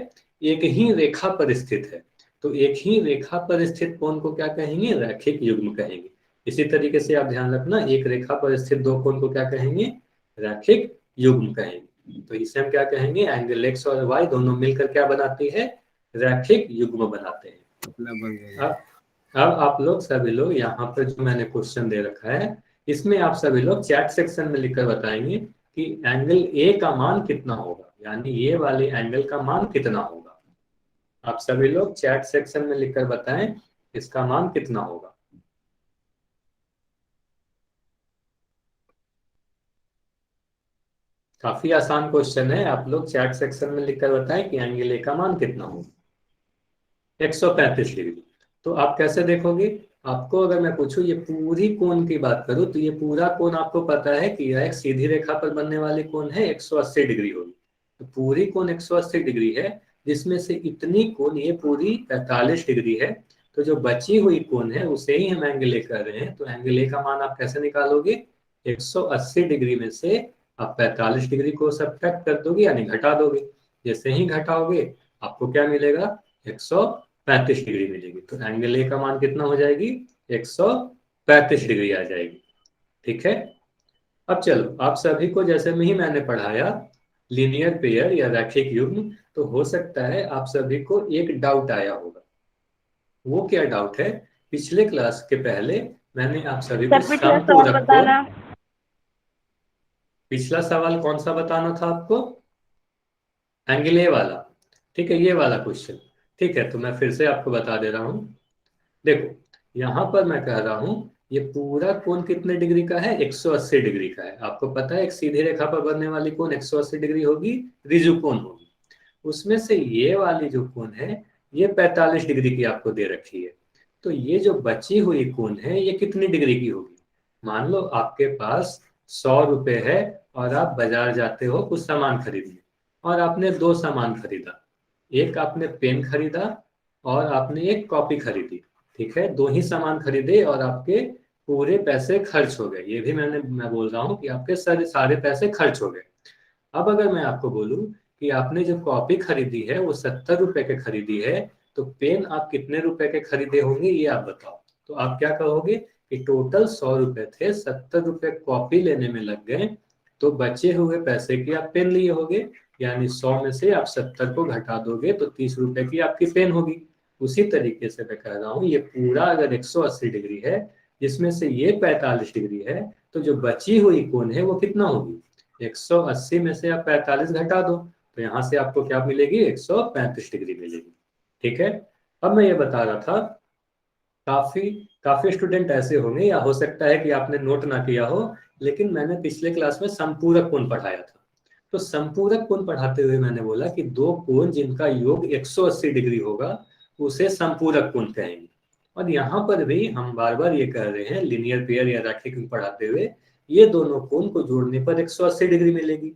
S1: एक ही रेखा पर स्थित है। तो एक ही रेखा पर स्थित कोण को क्या कहेंगे? रैखिक युग्म कहेंगे। इसी तरीके से आप ध्यान रखना, एक रेखा पर स्थित दो कोण को क्या कहेंगे? रैखिक युग्म कहेंगे। तो इसे हम क्या कहेंगे? एंगल एक्स और वाई दोनों मिलकर क्या बनाती है? रैखिक युग्म बनाते हैं। अब आप लोग सभी लोग यहाँ पर जो मैंने क्वेश्चन दे रखा है, इसमें आप सभी लोग चैट सेक्शन में लिखकर बताएंगे कि एंगल ए का मान कितना होगा, यानी ये वाले एंगल का मान कितना होगा। आप सभी लोग चैट सेक्शन में लिखकर बताएं इसका मान कितना होगा। काफी आसान क्वेश्चन है, आप लोग चैट सेक्शन में लिखकर बताएं कि एंगल ए का मान कितना होगा। 135 डिग्री। तो आप कैसे देखोगे? आपको अगर मैं पूछूं ये पूरी कोण की बात करूं तो ये पूरा कोण आपको पता है कि यह एक सीधी रेखा पर बनने वाली कोण है, 180 डिग्री होगी। तो पूरी कोण 180 डिग्री है, जिसमें से इतनी कोण ये पूरी 45 डिग्री है। तो जो बची हुई कोण है उसे ही हम एंगल ए कर रहे हैं। तो एंगल ए का मान आप कैसे निकालोगे? 180 डिग्री में से आप 45 डिग्री को सब्ट्रैक्ट कर दोगे, यानी घटा दोगे। जैसे ही घटाओगे आपको क्या मिलेगा? 135 डिग्री मिलेगी। तो एंगल ए का मान कितना हो जाएगी? 135 डिग्री आ जाएगी। ठीक है। अब चलो, आप सभी को जैसे में ही मैंने पढ़ाया लीनियर पेयर या रैखिक युग्म, तो हो सकता है आप सभी को एक डाउट आया होगा। वो क्या डाउट है? पिछले क्लास के पहले मैंने आप सभी को
S2: सर पिछला सवाल
S1: समपूरक कोण,
S2: बताना।
S1: पिछला सवाल कौन सा बताना था आपको? एंगल ए वाला। ठीक है, ये वाला क्वेश्चन। ठीक है, तो मैं फिर से आपको बता दे रहा हूं। देखो, यहां पर मैं कह रहा हूं ये पूरा कोण कितने डिग्री का है? 180 डिग्री का है। आपको पता है एक सीधी रेखा पर बनने वाली कोण 180 डिग्री होगी, ऋजु कोण होगी। उसमें से ये वाली जो कोण है ये 45 डिग्री की आपको दे रखी है। तो ये जो बची हुई कोण है ये कितनी डिग्री की होगी? मान लो आपके पास 100 रुपए है और आप बाजार जाते हो कुछ सामान खरीदने, और आपने दो सामान खरीदा। एक आपने पेन खरीदा और आपने एक कॉपी खरीदी। ठीक है, दो ही सामान खरीदे और आपके पूरे पैसे खर्च हो गए। ये भी मैं बोल रहा हूँ कि आपके सारे सारे पैसे खर्च हो गए। अब अगर मैं आपको बोलूं कि आपने जो कॉपी खरीदी है वो 70 रुपए के खरीदी है, तो पेन आप कितने रुपए के खरीदे होंगे ये आप बताओ। तो आप क्या कहोगे कि टोटल 100 रुपए थे, 70 रुपए कॉपी लेने में लग गए, तो बचे हुए पैसे की आप पेन लिए होगे। यानी 100 में से आप 70 को घटा दोगे तो 30 रुपए की आपकी पेन होगी। उसी तरीके से मैं कह रहा हूँ ये पूरा अगर 180 डिग्री है, जिसमें से ये 45 डिग्री है, तो जो बची हुई कोण है वो कितना होगी? 180 में से आप 45 घटा दो, तो यहां से आपको क्या मिलेगी? 135 डिग्री मिलेगी। ठीक है। अब मैं ये बता रहा था, काफी काफी स्टूडेंट ऐसे होंगे, या हो सकता है कि आपने नोट ना किया हो, लेकिन मैंने पिछले क्लास में संपूरक कोण पढ़ाया था। तो संपूरक कोण पढ़ाते हुए मैंने बोला कि दो कोण जिनका योग 180 डिग्री होगा उसे संपूरक कोण कहेंगे। और यहाँ पर भी हम बार बार ये कह रहे हैं, लीनियर पेयर या रैखिक कोण पढ़ाते हुए ये दोनों कोण को जोड़ने पर 180 डिग्री मिलेगी।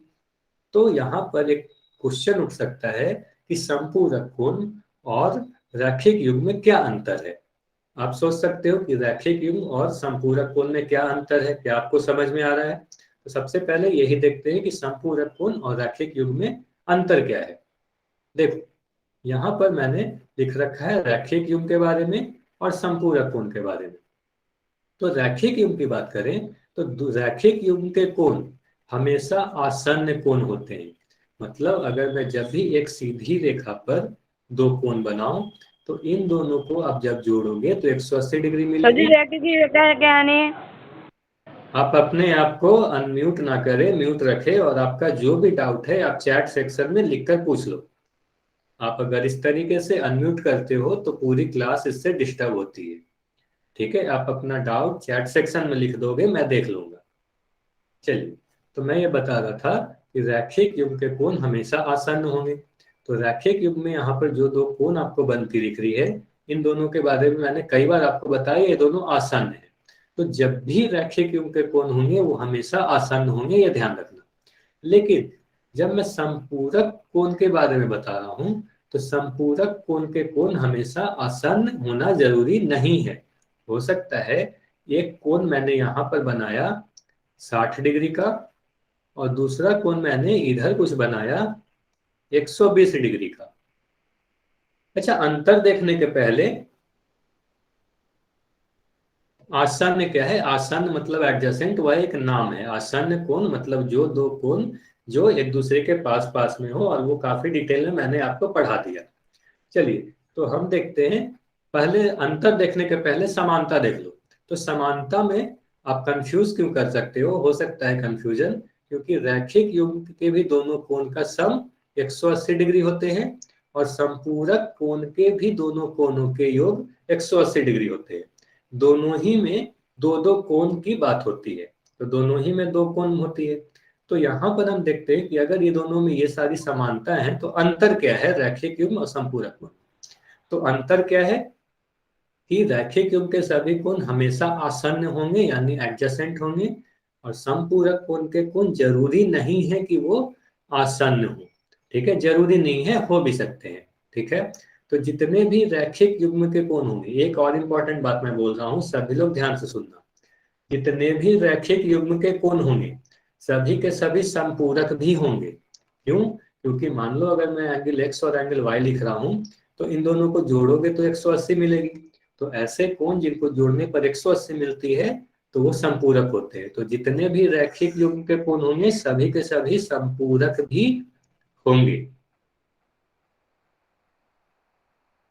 S1: तो यहाँ पर एक क्वेश्चन उठ सकता है कि संपूरक कोण और रैखिक युग्म में क्या अंतर है। आप सोच सकते हो कि रैखिक युग्म और संपूरक कोण में क्या अंतर है, क्या आपको समझ में आ रहा है? तो सबसे पहले यही देखते हैं कि संपूरक कोण और रैखिक युग्म में अंतर क्या है। देखो, यहाँ पर मैंने लिख रखा है रैखिक युग्म के बारे में और संपूरक कोण के बारे में। तो रैखिक युग्म की बात करें तो रैखिक युग्म के कोण हमेशा आसन्न कोण होते हैं। मतलब अगर मैं जब भी एक सीधी रेखा पर दो कोण बनाऊं तो इन दोनों को आप जब जोड़ोगे तो 180 डिग्री
S2: सर जी
S1: मिलेगी।
S2: रैखिक की क्या नहीं।
S1: आप अपने आप को अनम्यूट ना करें, म्यूट रखें, और आपका जो भी डाउट है आप चैट सेक्शन में लिखकर पूछ लो। आप अगर इस तरीके से अनम्यूट करते हो तो पूरी क्लास इससे डिस्टर्ब होती है। ठीक है, आप अपना डाउट चैट सेक्शन में लिख दोगे, मैं देख लूंगा। चलिए, तो मैं ये बता रहा था कि रैखिक युग्म के कोण हमेशा आसन्न होंगे। तो रैखिक युग्म में यहाँ पर जो दो कोण आपको बनती दिख रही है, इन दोनों के बारे में मैंने कई बार आपको बताया, ये दोनों आसन्न है। तो जब भी रैखिक युग्म के कोण होंगे वो हमेशा आसन्न होंगे, ये ध्यान रखना। लेकिन जब मैं संपूरक कोण के बारे में बता रहा हूं तो संपूरक कोण के कोण हमेशा आसन्न होना जरूरी नहीं है। हो सकता है एक कोण मैंने यहां पर बनाया 60 डिग्री का, और दूसरा कोण मैंने इधर कुछ बनाया 120 डिग्री का। अच्छा, अंतर देखने के पहले आसन्न क्या है? आसन्न मतलब एडजेसेंट, वह एक नाम है। आसन्न कोण मतलब जो दो कोण जो एक दूसरे के पास पास में हो, और वो काफी डिटेल में मैंने आपको पढ़ा दिया। चलिए, तो हम देखते हैं। पहले अंतर देखने के पहले समानता देख लो। तो समानता में आप कंफ्यूज क्यों कर सकते हो सकता है कंफ्यूजन, क्योंकि रैखिक युग्म के भी दोनों कोण का सम 180 डिग्री होते हैं, और संपूरक कोण के भी दोनों कोणों के योग 180 डिग्री होते हैं। दोनों ही में दो दो कोण की बात होती है, तो दोनों ही में दो कोण होती है। तो यहां पर हम देखते हैं कि अगर ये दोनों में ये सारी समानता है, तो अंतर क्या है रैखिक युग्म और संपूरक कोण? तो अंतर क्या है कि रैखिक युग्म के सभी कोण हमेशा आसन्न होंगे यानी एडजेसेंट होंगे, और समपूरक कोण के कोण जरूरी नहीं है कि वो आसन्न हो। ठीक है, जरूरी नहीं है, हो भी सकते हैं। ठीक है, तो जितने भी रैखिक युग्म के कोण होंगे, एक और इंपॉर्टेंट बात मैं बोल रहा हूं, सभी लोग ध्यान से सुनना। जितने भी रैखिक युग्म के कोण होंगे, सभी के सभी संपूरक भी होंगे। क्यों? क्योंकि मान लो अगर मैं एंगल एक्स और एंगल वाई लिख रहा हूं, तो इन दोनों को जोड़ोगे तो 180 मिलेगी। तो ऐसे कोण जिनको जोड़ने पर 180 मिलती है, तो वो संपूरक होते हैं। तो जितने भी रैखिक युग्म के कोण होंगे, सभी के सभी संपूरक भी होंगे।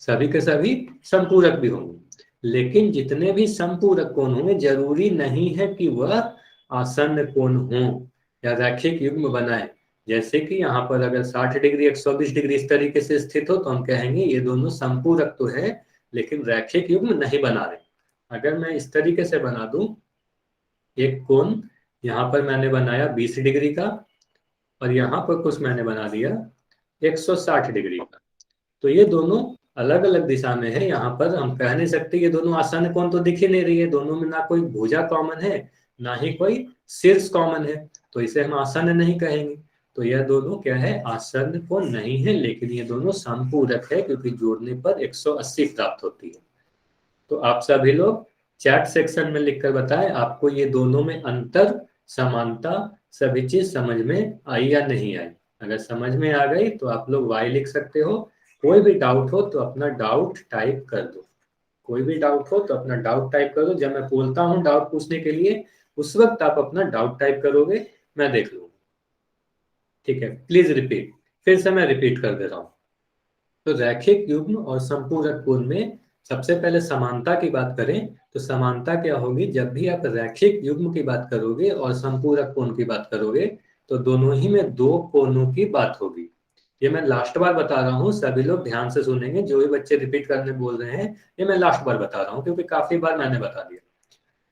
S1: सभी के सभी संपूरक भी होंगे। लेकिन जितने भी संपूरक कोण होंगे, जरूरी नहीं है कि वह आसन्न कोण हो या रैखिक युग्म बनाए। जैसे कि यहाँ पर अगर 60 डिग्री 120 डिग्री इस तरीके से स्थित हो, तो हम कहेंगे ये दोनों संपूरक तो है, लेकिन रैखिक युग्म नहीं बना रहे। अगर मैं इस तरीके से बना दूं एक कोण, यहाँ पर मैंने बनाया 20 डिग्री का, और यहाँ पर कुछ मैंने बना दिया 160 डिग्री का, तो ये दोनों अलग अलग दिशा में है। यहाँ पर हम कह नहीं सकते ये दोनों आसन्न कोण, तो दिख ही नहीं रही है। दोनों में ना कोई भुजा कॉमन है, ना ही कोई शीर्ष कॉमन है, तो इसे हम आसन्न नहीं कहेंगे। तो यह दोनों क्या है? आसन्न कोण नहीं है, लेकिन ये दोनों संपूरक है, क्योंकि जोड़ने पर 180 प्राप्त होती है। तो आप सभी लोग चैट सेक्शन में लिखकर बताएं आपको ये दोनों में अंतर, समानता, सभी चीज समझ में आई या नहीं आई। अगर समझ में आ गई तो आप लोग वाई लिख सकते हो। कोई भी डाउट हो तो अपना डाउट टाइप कर दो। कोई भी डाउट हो तो अपना डाउट टाइप कर दो। जब मैं बोलता हूँ डाउट पूछने के लिए, उस वक्त आप अपना डाउट टाइप करोगे, मैं देख लूंगा। ठीक है, प्लीज रिपीट। फिर से मैं रिपीट कर दे रहा हूँ। तो रैखिक युग्म और संपूरक कोण में सबसे पहले समानता की बात करें, तो समानता क्या होगी? जब भी आप रैखिक युग्म की बात करोगे और संपूरक कोण की बात करोगे, तो दोनों ही में दो कोणों की बात होगी। ये मैं लास्ट बार बता रहा हूँ, सभी लोग ध्यान से सुनेंगे। जो भी बच्चे रिपीट करने बोल रहे हैं, ये मैं लास्ट बार बता रहा हूँ, क्योंकि काफी बार मैंने बता दिया।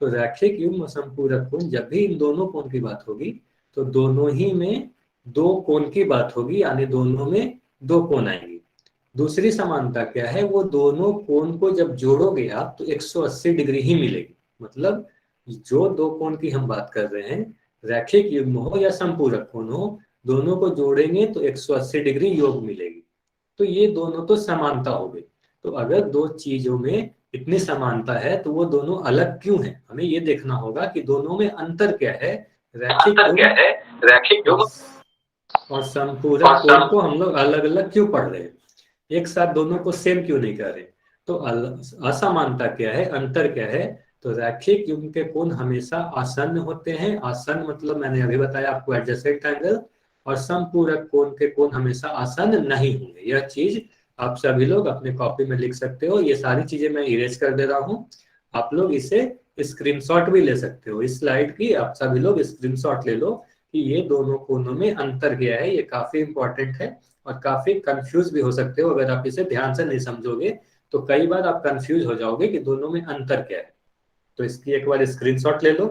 S1: तो रैखिक युग्म और संपूरक कोण, जब भी इन दोनों कोण की बात होगी, तो दोनों ही में दो कोण की बात होगी, यानी दोनों में दो कोण आएंगे। दूसरी समानता क्या है? वो दोनों कोण को जब जोड़ोगे आप, तो 180 डिग्री ही मिलेगी। मतलब जो दो कोण की हम बात कर रहे हैं, रैखिक युग्म हो या संपूरक कोण हो, दोनों को जोड़ेंगे तो 180 डिग्री योग मिलेगी। तो ये दोनों तो समानता हो गई। तो अगर दो चीजों में इतनी समानता है, तो वो दोनों अलग क्यों है? हमें ये देखना होगा कि दोनों में अंतर क्या है। रैखिक
S2: अंतर क्या
S1: युग्म
S2: है? रैखिक
S1: और
S2: युग्म
S1: और संपूरक
S2: और
S1: कोण को हम लोग अलग अलग क्यों पढ़ रहे हैं? एक साथ दोनों को सेम क्यों नहीं कर रहे? तो असमानता क्या है, अंतर क्या है? तो रैखिक युग्म के कोण हमेशा आसन्न होते हैं। आसन्न मतलब मैंने अभी बताया आपको, एडजेसेंट एंगल। और समपूरक कोण के कोण हमेशा आसन्न नहीं होंगे। यह चीज आप सभी लोग अपने कॉपी में लिख सकते हो। ये सारी चीजें मैं इरेज कर दे रहा हूँ। आप लोग इसे स्क्रीनशॉट भी ले सकते हो। इस स्लाइड की आप सभी लोग स्क्रीनशॉट ले लो कि ये दोनों कोणों में अंतर क्या है। ये काफी इंपॉर्टेंट है, और काफी कंफ्यूज भी हो सकते हो अगर आप इसे ध्यान से नहीं समझोगे। तो कई बार आप कंफ्यूज हो जाओगे कि दोनों में अंतर क्या है। तो इसकी एक बार स्क्रीनशॉट ले लो।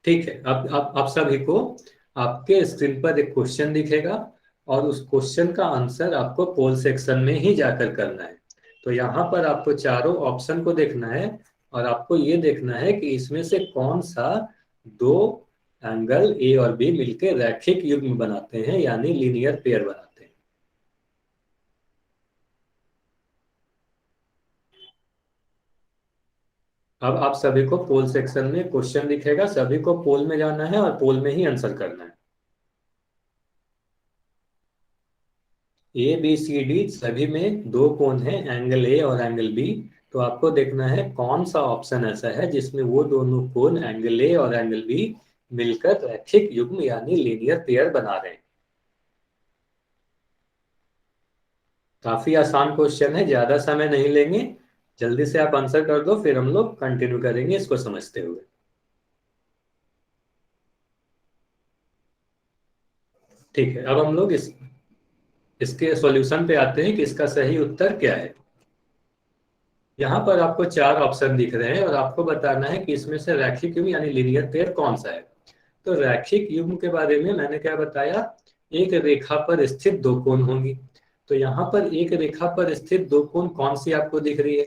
S1: ठीक है, अब आप सभी को आपके स्क्रीन पर एक क्वेश्चन दिखेगा, और उस क्वेश्चन का आंसर आपको पोल सेक्शन में ही जाकर करना है। तो यहाँ पर आपको चारों ऑप्शन को देखना है, और आपको ये देखना है कि इसमें से कौन सा दो एंगल ए और बी मिलकर रैखिक युग्म बनाते हैं, यानी लीनियर पेयर बनाते हैं। अब आप सभी को पोल सेक्शन में क्वेश्चन दिखेगा, सभी को पोल में जाना है और पोल में ही आंसर करना है। ए बी सी डी सभी में दो कोण हैं, एंगल ए और एंगल बी। तो आपको देखना है कौन सा ऑप्शन ऐसा है जिसमें वो दोनों कोण एंगल ए और एंगल बी मिलकर रैखिक युग्म यानी लीनियर पेयर बना रहे हैं। काफी आसान क्वेश्चन है, ज्यादा समय नहीं लेंगे, जल्दी से आप आंसर कर दो, फिर हम लोग कंटिन्यू करेंगे इसको समझते हुए। ठीक है, अब हम लोग इसके सॉल्यूशन पे आते हैं कि इसका सही उत्तर क्या है। यहाँ पर आपको 4 ऑप्शन दिख रहे हैं और आपको बताना है कि इसमें से रैखिक युग्म यानी लीनियर पेयर कौन सा है। तो रैखिक युग्म के बारे में मैंने क्या बताया, एक रेखा पर स्थित दो कोण होंगी। तो यहाँ पर एक रेखा पर स्थित दो कोण कौन सी आपको दिख रही है।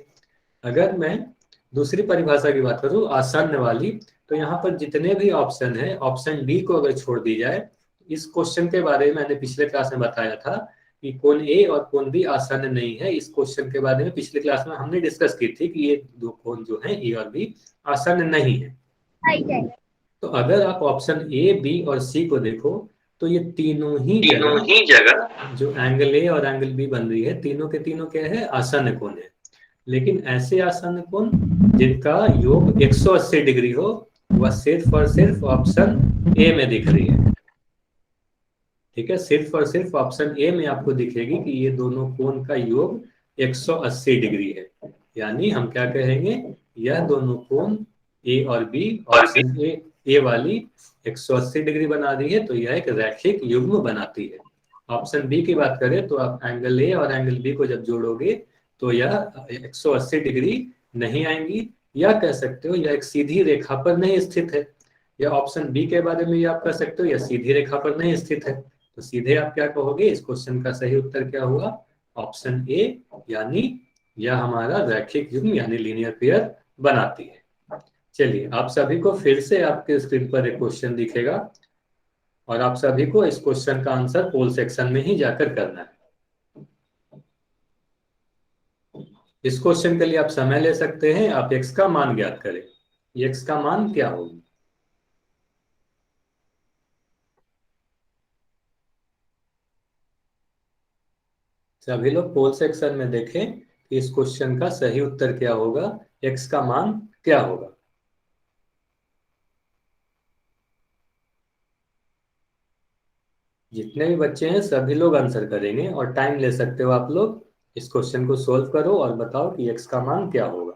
S1: अगर मैं दूसरी परिभाषा की बात करूं आसन्न वाली, तो यहाँ पर जितने भी ऑप्शन है, ऑप्शन डी को अगर छोड़ दी जाए, इस क्वेश्चन के बारे में मैंने पिछले क्लास में बताया था कि कोण ए और कोण बी आसन्न नहीं है। इस क्वेश्चन के बारे में पिछले क्लास में हमने डिस्कस की थी कि ये दो कोण जो है ए और बी आसन्न नहीं है। तो अगर आप ऑप्शन ए बी और सी को देखो, तो ये तीनों ही जगह जो एंगल ए और एंगल बी बन रही है, तीनों के तीनों क्या है, आसन्न कोण है। लेकिन ऐसे आसन्न कोण जिनका योग 180 डिग्री हो, वह सिर्फ और सिर्फ ऑप्शन ए में दिख रही है। ठीक है, सिर्फ और सिर्फ ऑप्शन ए में आपको दिखेगी कि ये दोनों कोण का योग 180 डिग्री है। यानी हम क्या कहेंगे, यह दोनों कोण ए और बी, ऑप्शन ए वाली 180 डिग्री बना रही है, तो यह एक रैखिक युग्म बनाती है। ऑप्शन बी की बात करें तो आप एंगल ए और एंगल बी को जब जोड़ोगे तो यह 180 डिग्री नहीं आएंगी, या कह सकते हो यह एक सीधी रेखा पर नहीं स्थित है। या ऑप्शन बी के बारे में आप कह सकते हो यह सीधी रेखा पर नहीं स्थित है। तो सीधे आप क्या कहोगे, इस क्वेश्चन का सही उत्तर क्या हुआ, ऑप्शन ए, यानी यह हमारा रैखिक युग्म यानी लीनियर पेयर बनाती है। चलिए, आप सभी को फिर से आपके स्क्रीन पर एक क्वेश्चन दिखेगा और आप सभी को इस क्वेश्चन का आंसर पोल सेक्शन में ही जाकर करना है। इस क्वेश्चन के लिए आप समय ले सकते हैं, आप x का मान ज्ञात करें। x का मान क्या होगा। सभी लोग पोल सेक्शन में देखें कि इस क्वेश्चन का सही उत्तर क्या होगा, x का मान क्या होगा। जितने भी बच्चे हैं सभी लोग आंसर करेंगे और टाइम ले सकते हो आप लोग। इस क्वेश्चन को सोल्व करो और बताओ कि x का मान क्या होगा।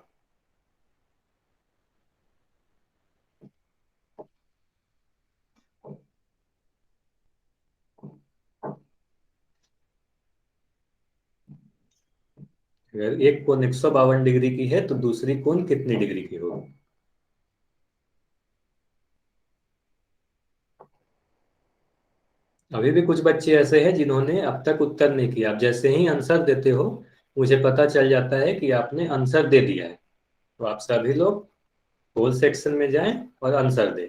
S1: अगर एक कोण 152 डिग्री की है तो दूसरी कोण कितनी डिग्री की होगी। अभी भी कुछ बच्चे ऐसे हैं जिन्होंने अब तक उत्तर नहीं किया। आप जैसे ही आंसर देते हो मुझे पता चल जाता है कि आपने आंसर दे दिया है। तो आप सभी लोग पोल सेक्शन में जाएं और आंसर दें।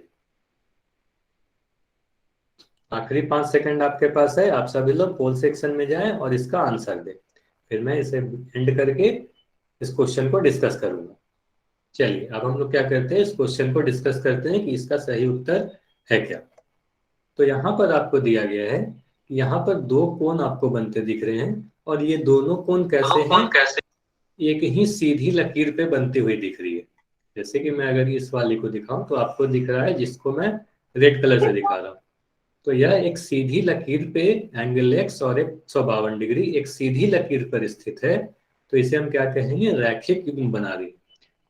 S1: आखिरी 5 सेकंड आपके पास है, आप सभी लोग पोल सेक्शन में जाएं और इसका आंसर दें। फिर मैं इसे एंड करके इस क्वेश्चन को डिस्कस करूंगा। चलिए, अब हम लोग क्या करते हैं, इस क्वेश्चन को डिस्कस करते हैं कि इसका सही उत्तर है क्या। तो यहाँ पर आपको दिया गया है कि यहाँ पर दो कोण आपको बनते दिख रहे हैं और ये दोनों कोण कैसे हैं, एक ही सीधी लकीर पे बनती हुई दिख रही है। जैसे कि मैं अगर इस वाली को दिखाऊं तो आपको दिख रहा है, जिसको मैं रेड कलर से दिखा रहा हूं, तो यह एक सीधी लकीर पे एंगल एक्स और 152 डिग्री एक सीधी लकीर पर स्थित है। तो इसे हम क्या कहेंगे, रैखिक युग्म बना रही है।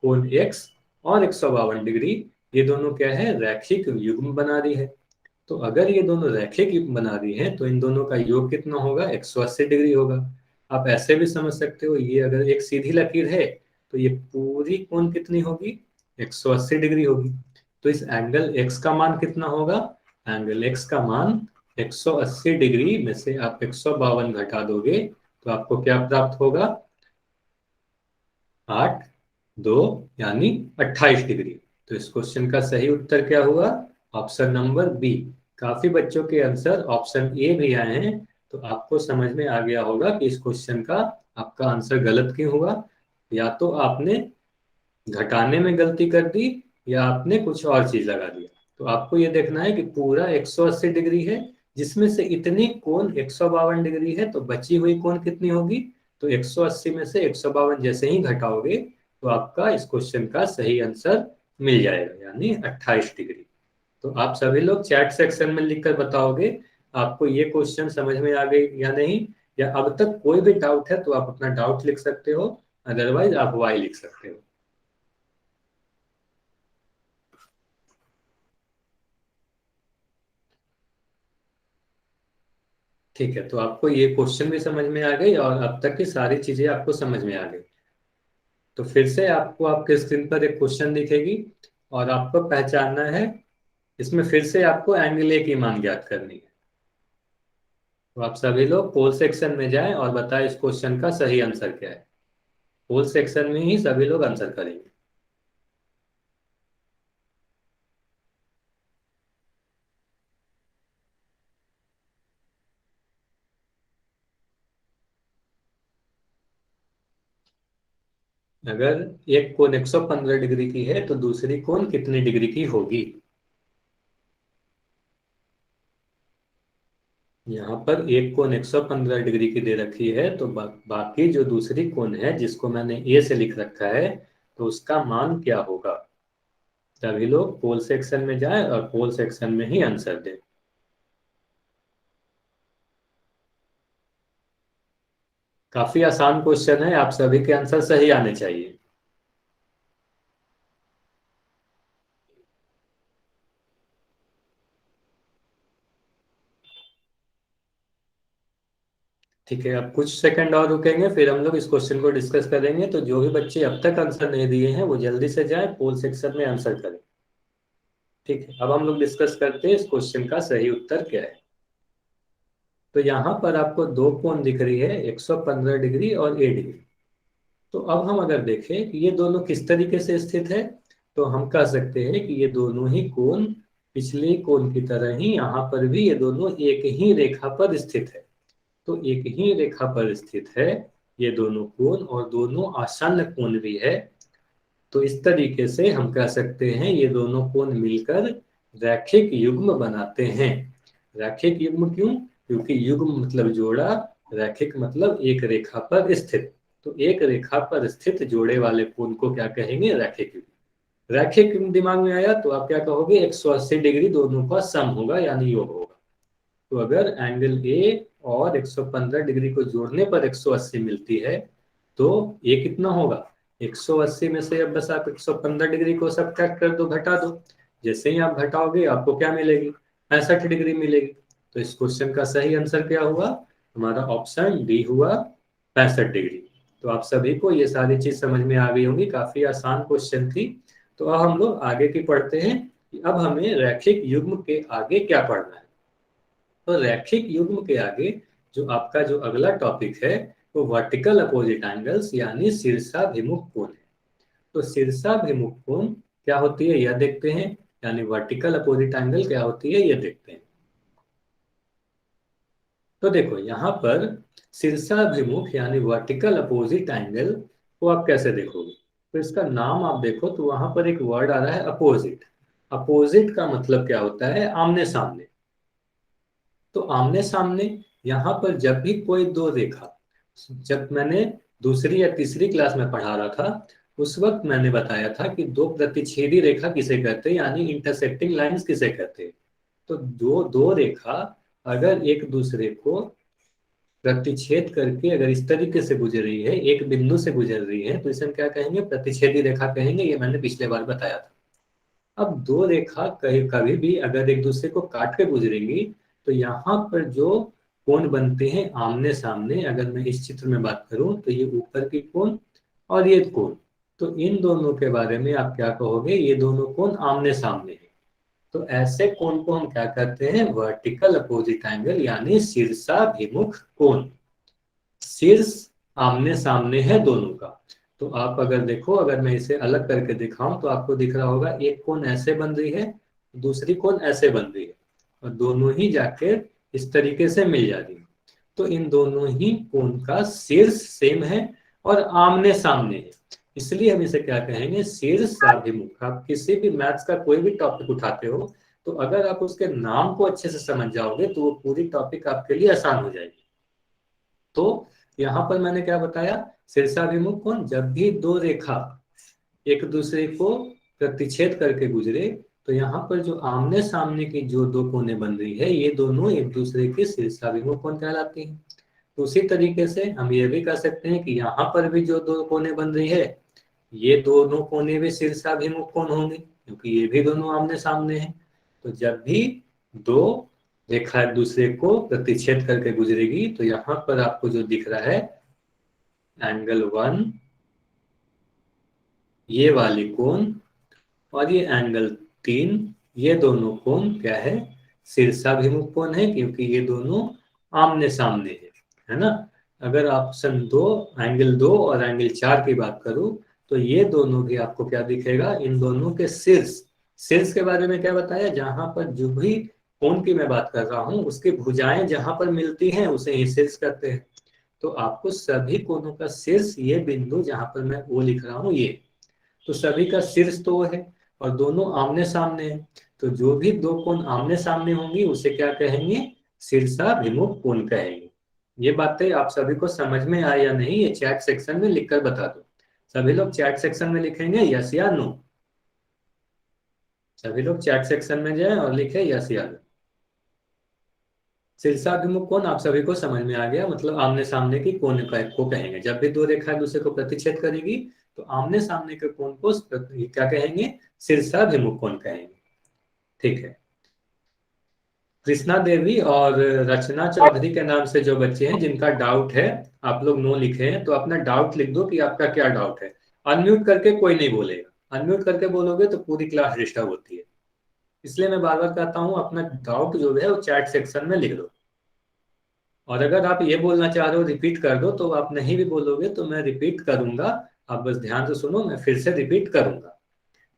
S1: कोण एक्स और 152 डिग्री ये दोनों क्या है, रैखिक युग्म बना रही है। तो अगर ये दोनों रैखिक युग्म बना रही है तो इन दोनों का योग कितना होगा, 180 डिग्री होगा। आप ऐसे भी समझ सकते हो, ये अगर एक सीधी लकीर है तो ये पूरी कोण कितनी होगी, 180 डिग्री होगी। तो इस एंगल एक्स का मान कितना होगा, एंगल एक्स का मान 180 डिग्री में से आप 152 घटा दोगे तो आपको क्या प्राप्त होगा, 8 2 यानी 28 डिग्री। तो इस क्वेश्चन का सही उत्तर क्या हुआ, ऑप्शन नंबर बी। काफी बच्चों के आंसर ऑप्शन ए भी आए हैं, तो आपको समझ में आ गया होगा कि इस क्वेश्चन का आपका आंसर गलत क्यों हुआ। या तो आपने घटाने में गलती कर दी या आपने कुछ और चीज लगा दिया। तो आपको ये देखना है कि पूरा 180 डिग्री है, जिसमें से इतनी कोण 152 डिग्री है, तो बची हुई कोण कितनी होगी। तो 180 में से 152 जैसे ही घटाओगे तो आपका इस क्वेश्चन का सही आंसर मिल जाएगा, यानी 28 डिग्री। तो आप सभी लोग चैट सेक्शन में लिखकर बताओगे आपको ये क्वेश्चन समझ में आ गई या नहीं, या अब तक कोई भी डाउट है तो आप अपना डाउट लिख सकते हो, अदरवाइज आप वाई लिख सकते हो। ठीक है, तो आपको ये क्वेश्चन भी समझ में आ गई और अब तक की सारी चीजें आपको समझ में आ गई। तो फिर से आपको आपके स्क्रीन पर एक क्वेश्चन दिखेगी और आपको पहचानना है, इसमें फिर से आपको एंगल ए की मान ज्ञात करनी है। तो आप सभी लोग पोल सेक्शन में जाएं और बताएं इस क्वेश्चन का सही आंसर क्या है। पोल सेक्शन में ही सभी लोग आंसर करेंगे। अगर एक कोण 115 डिग्री की है तो दूसरी कोण कितनी डिग्री की होगी। यहाँ पर एक कोण 115 डिग्री की दे रखी है, तो बाकी जो दूसरी कोण है जिसको मैंने ए से लिख रखा है, तो उसका मान क्या होगा। सभी लोग पोल सेक्शन में जाएं और पोल सेक्शन में ही आंसर दें। काफी आसान क्वेश्चन है, आप सभी के आंसर सही आने चाहिए। ठीक है, अब कुछ सेकंड और रुकेंगे, फिर हम लोग इस क्वेश्चन को डिस्कस करेंगे। तो जो भी बच्चे अब तक आंसर नहीं दिए हैं वो जल्दी से जाएं पोल सेक्शन में आंसर करें। ठीक है, अब हम लोग डिस्कस करते हैं इस क्वेश्चन का सही उत्तर क्या है। तो यहाँ पर आपको दो कोण दिख रही है, 115 डिग्री और ए डिग्री। तो अब हम अगर देखें कि ये दोनों किस तरीके से स्थित है, तो हम कह सकते हैं कि ये दोनों ही कोण पिछले कोण की तरह ही यहाँ पर भी ये दोनों एक ही रेखा पर स्थित है। तो एक ही रेखा पर स्थित है ये दोनों कोण, और दोनों आसन्न कोण भी है। तो इस तरीके से हम कह सकते हैं ये दोनों कोण मिलकर रैखिक युग्म बनाते हैं। रैखिक युग्म क्यों? क्योंकि युग्म मतलब जोड़ा, रैखिक मतलब एक रेखा पर स्थित। तो एक रेखा पर स्थित जोड़े वाले कोण को क्या कहेंगे? रैखिक युग्म। रैखिक युग्म दिमाग में आया तो आप क्या कहोगे? 180 डिग्री दोनों का सम होगा, यानी योग होगा। तो अगर एंगल ए और 115 डिग्री को जोड़ने पर 180 मिलती है, तो ये कितना होगा? 180 में से अब बस आप 115 डिग्री को सब्ट्रैक्ट कर दो, घटा दो। जैसे ही आप घटाओगे आपको क्या मिलेगी? 65 डिग्री मिलेगी। तो इस क्वेश्चन का सही आंसर क्या हुआ? हमारा ऑप्शन डी हुआ, 65 डिग्री। तो आप सभी को ये सारी चीज समझ में आ गई होंगी, काफी आसान क्वेश्चन थी। तो अब हम लोग आगे की पढ़ते हैं कि अब हमें रैखिक युग्म के आगे क्या पढ़ना है। तो रैखिक युग्म के आगे जो आपका जो अगला टॉपिक है वो वर्टिकल अपोजिट एंगल्स यानी शीर्षाभिमुख कोण है। तो शीर्षाभिमुख कोण क्या होती है यह देखते हैं, यानी वर्टिकल अपोजिट एंगल क्या होती है ये देखते हैं। तो देखो यहाँ पर शीर्षाभिमुख यानी वर्टिकल अपोजिट एंगल को आप कैसे देखोगे। तो इसका नाम आप देखो तो वहां पर एक वर्ड आ रहा है अपोजिट। अपोजिट का मतलब क्या होता है? आमने सामने। तो आमने सामने यहाँ पर जब भी कोई दो रेखा, जब मैंने दूसरी या तीसरी क्लास में पढ़ा रहा था उस वक्त मैंने बताया था कि दो प्रतिच्छेदी रेखा किसे कहते हैं, यानी इंटरसेक्टिंग लाइंस किसे कहते हैं। तो दो दो रेखा अगर एक दूसरे को प्रतिच्छेद करके अगर इस तरीके से गुजर रही है, एक बिंदु से गुजर रही है, तो इसे हम क्या कहेंगे? प्रतिच्छेदी रेखा कहेंगे। ये मैंने पिछले बार बताया था। अब दो रेखा कहीं कभी भी अगर एक दूसरे को काट के गुजरेंगी तो यहाँ पर जो कोण बनते हैं आमने सामने, अगर मैं इस चित्र में बात करूं तो ये ऊपर की कोण और ये कोण, तो इन दोनों के बारे में आप क्या कहोगे? ये दोनों कोण आमने सामने हैं। तो ऐसे कोण को हम क्या कहते हैं? वर्टिकल अपोजिट एंगल यानी शीर्षाभिमुख कोण। शीर्ष आमने सामने है दोनों का। तो आप अगर देखो, अगर मैं इसे अलग करके दिखाऊं तो आपको दिख रहा होगा एक कोण ऐसे बन रही है, दूसरी कोण ऐसे बन रही है, और दोनों ही जाके इस तरीके से मिल जा रही है। तो इन दोनों ही कोण का शीर्ष सेम है और आमने सामने है, इसलिए हम इसे क्या कहेंगे? शीर्षाभिमुख। आप किसी भी मैथ्स का कोई भी टॉपिक उठाते हो तो अगर आप उसके नाम को अच्छे से समझ जाओगे तो वो पूरी टॉपिक आपके लिए आसान हो जाएगी। तो यहाँ पर मैंने क्या बताया? शीर्षाभिमुख कोण, जब भी दो रेखा एक दूसरे को प्रतिच्छेद करके गुजरे, तो यहाँ पर जो आमने सामने की जो दो कोने बन रही है, ये दोनों एक दूसरे के शीर्षाभिमुख कोण कहलाती हैं। तो उसी तरीके से हम ये भी कह सकते हैं कि यहाँ पर भी जो दो कोने बन रही है, ये दोनों कोने भी शीर्षाभिमुख कोण होंगे, क्योंकि ये भी दोनों आमने सामने हैं। तो जब भी दो रेखा एक दूसरे को प्रतिच्छेद करके गुजरेगी, तो यहाँ पर आपको जो दिख रहा है एंगल 1, ये वाली कोण, और ये एंगल 3, ये दोनों कोण क्या है, शीर्षाभिमुख कोण है, क्योंकि ये दोनों आमने सामने है ना। अगर ऑप्शन 2 एंगल 2 और एंगल 4 की बात करूं, तो ये दोनों भी आपको क्या दिखेगा, इन दोनों के शीर्ष, शीर्ष के बारे में क्या बताया, जहां पर जो भी कोण की मैं बात कर रहा हूं उसकी भुजाएं जहां पर मिलती हैं उसे ही शीर्ष कहते हैं। तो आपको सभी कोणों का शीर्ष, ये बिंदु जहां पर मैं वो लिख रहा हूं, ये तो सभी का शीर्ष तो वो है और दोनों आमने सामने हैं। तो जो भी दो कोण आमने सामने होंगी उसे क्या कहेंगे, शीर्षाभिमुख कोण कहेंगे। ये बातें आप सभी को समझ में आए या नहीं, ये चैट सेक्शन में लिखकर बता दो। सभी लोग चैट सेक्शन में लिखेंगे यस या नो। सभी लोग चैट सेक्शन में जाएं और लिखे यस या नो। शीर्षाभिमुख कोण आप सभी को समझ में आ गया, मतलब आमने सामने की कोण को कहेंगे। जब भी दो रेखा एक दूसरे को प्रतिच्छेद करेगी, तो आमने सामने के कोण को क्या कहेंगे, शीर्षाभिमुख कोण कहेंगे। ठीक है। कृष्णा देवी और रचना चौधरी के नाम से जो बच्चे हैं जिनका डाउट है, आप लोग नो लिखे हैं, तो अपना डाउट लिख दो कि आपका क्या डाउट है। अनम्यूट करके कोई नहीं बोलेगा, अनम्यूट करके बोलोगे तो पूरी क्लास डिस्टर्ब होती है। इसलिए मैं बार बार कहता हूँ अपना डाउट जो है वो चैट सेक्शन में लिख दो। और अगर आप ये बोलना चाह रहे हो रिपीट कर दो, तो आप नहीं भी बोलोगे तो मैं रिपीट करूंगा। आप बस ध्यान से सुनो, मैं फिर से रिपीट करूंगा।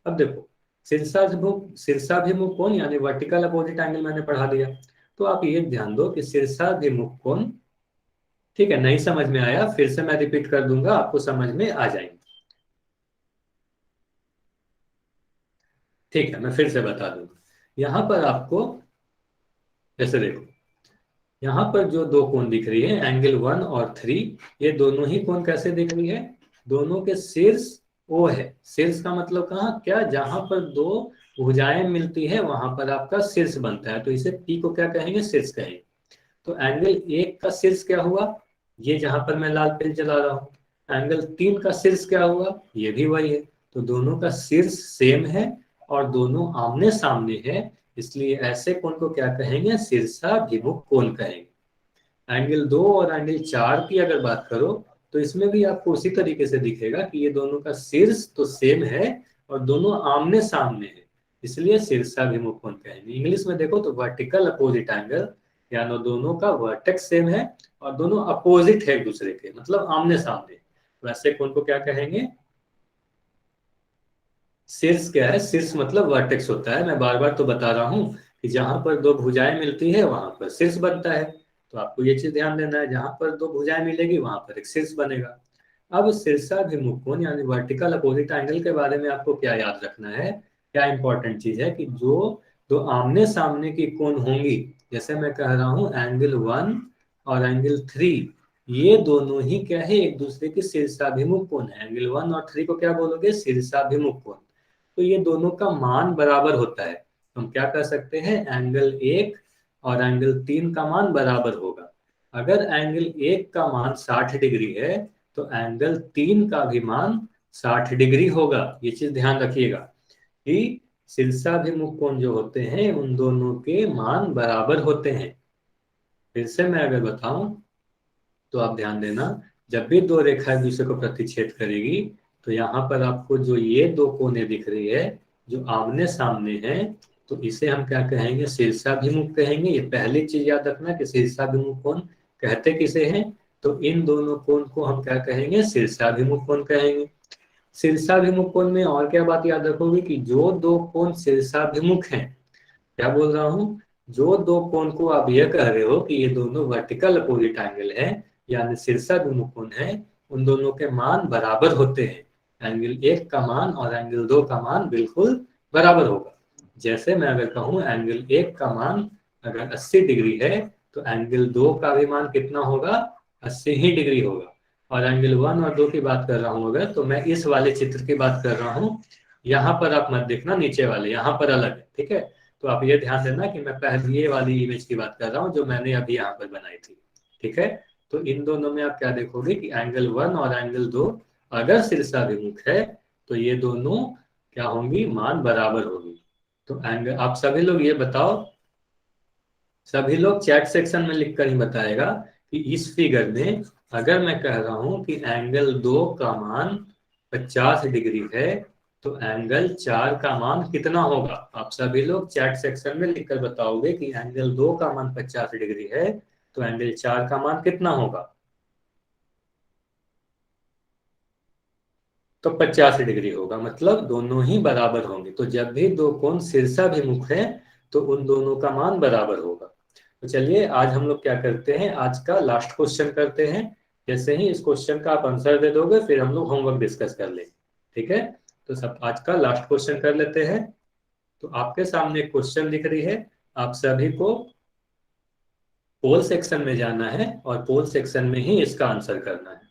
S1: अब देखो, शीर्षाभिमुख कोण यानी वर्टिकल अपोजिट एंगल मैंने पढ़ा दिया। तो आप ये ध्यान दो कि शीर्षाभिमुख कोण, ठीक है, नहीं समझ में आया फिर से मैं रिपीट कर दूंगा, आपको समझ में आ जाएंगे। ठीक है, मैं फिर से बता दूंगा। यहां पर आपको ऐसे देखो, यहाँ पर जो दो कोण दिख रही है एंगल 1 और 3, ये दोनों ही कोण कैसे दिख रही है, दोनों के शीर्ष ओ है। शीर्ष का मतलब कहाँ, क्या, जहां पर दो भुजाएं मिलती है वहां पर आपका शीर्ष बनता है, तो इसे पी को क्या कहेंगे, शीर्ष कहेंगे। तो एंगल 1 का शीर्ष क्या हुआ, ये जहां पर मैं लाल पेन चला रहा हूँ। एंगल 3 का शीर्ष क्या हुआ, ये भी वही है। तो दोनों का शीर्ष सेम है और दोनों आमने सामने है, इसलिए ऐसे कोण को क्या कहेंगे, शीर्षाभिमुख कोण कहेंगे। एंगल 2 और एंगल 4 की अगर बात करो, तो इसमें भी आपको उसी तरीके से दिखेगा कि ये दोनों का शीर्ष तो सेम है और दोनों आमने सामने है, इसलिए शीर्षाभिमुख कोण कहेंगे। इंग्लिश में देखो तो वर्टिकल अपोजिट एंगल, यानी दोनों का वर्टेक्स सेम है और दोनों अपोजिट है एक दूसरे के, मतलब आमने सामने। वैसे कोण को क्या कहेंगे, शीर्ष क्या है, शीर्ष मतलब वर्टेक्स होता है। मैं बार बार तो बता रहा हूँ कि जहां पर दो भुजाएं मिलती है वहां पर शीर्ष बनता है। तो आपको ये चीज ध्यान देना है, जहां पर दो भुजाएं मिलेगी वहां पर एक शीर्ष बनेगा। अब शीर्षाभिमुख कोण यानी वर्टिकल अपोजिट एंगल के बारे में आपको क्या याद रखना है, क्या इंपॉर्टेंट चीज है कि जो दो आमने सामने की कोण होंगी, जैसे मैं कह रहा हूँ एंगल 1 और एंगल 3, ये दोनों ही क्या है, एक दूसरे के शीर्षाभिमुख कोण है। एंगल 1 और 3 को क्या बोलोगे, शीर्षाभिमुख कोण। तो ये दोनों का मान बराबर होता है। हम क्या कर सकते हैं, एंगल 1 और एंगल 3 का मान बराबर होगा। अगर एंगल 1 का मान 60 डिग्री है, तो एंगल 3 का भी मान 60 डिग्री होगा। ये चीज ध्यान रखिएगा कि शीर्षाभिमुख कोण जो होते हैं उन दोनों के मान बराबर होते हैं। फिर से मैं अगर बताऊं तो आप ध्यान देना, जब भी दो रेखा एक दूसरे को प्रतिच्छेद करेगी, तो यहाँ पर आपको जो ये दो कोने दिख रही है जो आमने सामने है, तो इसे हम क्या कहेंगे, शीर्षाभिमुख कहेंगे। ये पहली चीज याद रखना कि शीर्षाभिमुख कोण कहते किसे हैं, तो इन दोनों कोण को हम क्या कहेंगे, शीर्षाभिमुख कोण कहेंगे। शीर्षाभिमुख कोण में और क्या बात याद रखोगे कि जो दो कोण शीर्षाभिमुख हैं, क्या बोल रहा हूं, जो दो कोण को आप यह कह रहे हो कि ये दोनों वर्टिकल अपोजिट एंगल है यानी शीर्षाभिमुख कोण है, उन दोनों के मान बराबर होते हैं। एंगल 1 का मान और एंगल 2 का मान बिल्कुल बराबर होगा। जैसे मैं अगर कहूँ एंगल 1 का मान अगर 80 डिग्री है, तो एंगल 2 का भी मान कितना होगा, 80 ही डिग्री होगा। और एंगल 1 और 2 की बात कर रहा हूँ अगर, तो मैं इस वाले चित्र की बात कर रहा हूँ। यहाँ पर आप मत देखना नीचे वाले, यहाँ पर अलग है, ठीक है। तो आप ये ध्यान देना कि मैं पहले ये वाली इमेज की बात कर रहा हूँ जो मैंने अभी यहाँ पर बनाई थी, ठीक है। तो इन दोनों में आप क्या देखोगे कि एंगल 1 और एंगल 2 अगर शीर्षाभिमुख है तो ये दोनों क्या होंगी, मान बराबर होगी। तो एंगल, आप सभी लोग ये बताओ, सभी लोग चैट सेक्शन में लिखकर ही बताएगा कि इस फिगर में अगर मैं कह रहा हूं कि एंगल 2 का मान 50 डिग्री है तो एंगल 4 का मान कितना होगा। आप सभी लोग चैट सेक्शन में लिखकर बताओगे कि एंगल 2 का मान 50 डिग्री है तो एंगल 4 का मान कितना होगा। तो 50 डिग्री होगा, मतलब दोनों ही बराबर होंगे। तो जब भी दो कोण शीर्षाभिमुख है तो उन दोनों का मान बराबर होगा। तो चलिए आज हम लोग क्या करते हैं, आज का लास्ट क्वेश्चन करते हैं। जैसे ही इस क्वेश्चन का आप आंसर दे दोगे फिर हम लोग होमवर्क डिस्कस कर लेंगे, ठीक है। तो सब आज का लास्ट क्वेश्चन कर लेते हैं। तो आपके सामने क्वेश्चन दिख रही है, आप सभी को पोल सेक्शन में जाना है और पोल सेक्शन में ही इसका आंसर करना है।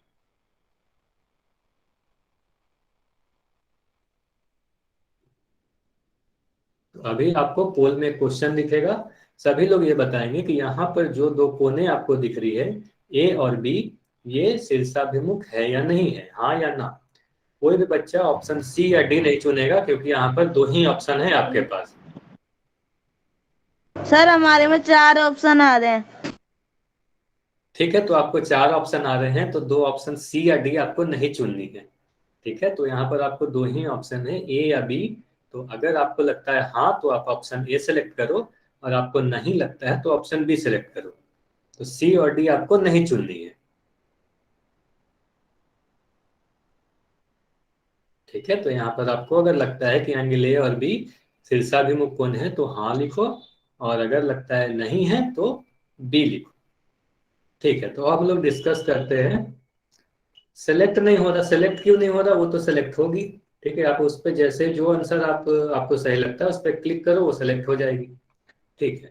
S1: तो अभी आपको पोल में क्वेश्चन दिखेगा, सभी लोग ये बताएंगे कि यहाँ पर जो दो कोने आपको दिख रही है ए और बी, ये शीर्षाभिमुख है या नहीं है, हाँ या ना। कोई भी बच्चा ऑप्शन सी या डी नहीं चुनेगा क्योंकि यहाँ पर दो ही ऑप्शन है आपके पास।
S2: सर हमारे में 4 ऑप्शन आ रहे हैं।
S1: ठीक है, तो आपको 4 ऑप्शन आ रहे हैं तो दो ऑप्शन सी या डी आपको नहीं चुननी है, ठीक है। तो यहाँ पर आपको दो ही ऑप्शन है, ए या बी। तो अगर आपको लगता है हाँ तो आप ऑप्शन ए सेलेक्ट करो, और आपको नहीं लगता है तो ऑप्शन बी सेलेक्ट करो। तो सी और डी आपको नहीं चुननी है, ठीक है। तो यहाँ पर आपको अगर लगता है कि एंगल ए और बी शीर्षाभिमुख कोण है तो हाँ लिखो, और अगर लगता है नहीं है तो बी लिखो, ठीक है। तो अब हम लोग डिस्कस करते हैं। सेलेक्ट नहीं हो रहा, सेलेक्ट क्यों नहीं हो रहा, वो तो सेलेक्ट होगी, ठीक है। आप उस पर जैसे जो आंसर आपको सही लगता है उस पर क्लिक करो, वो सेलेक्ट हो जाएगी, ठीक है।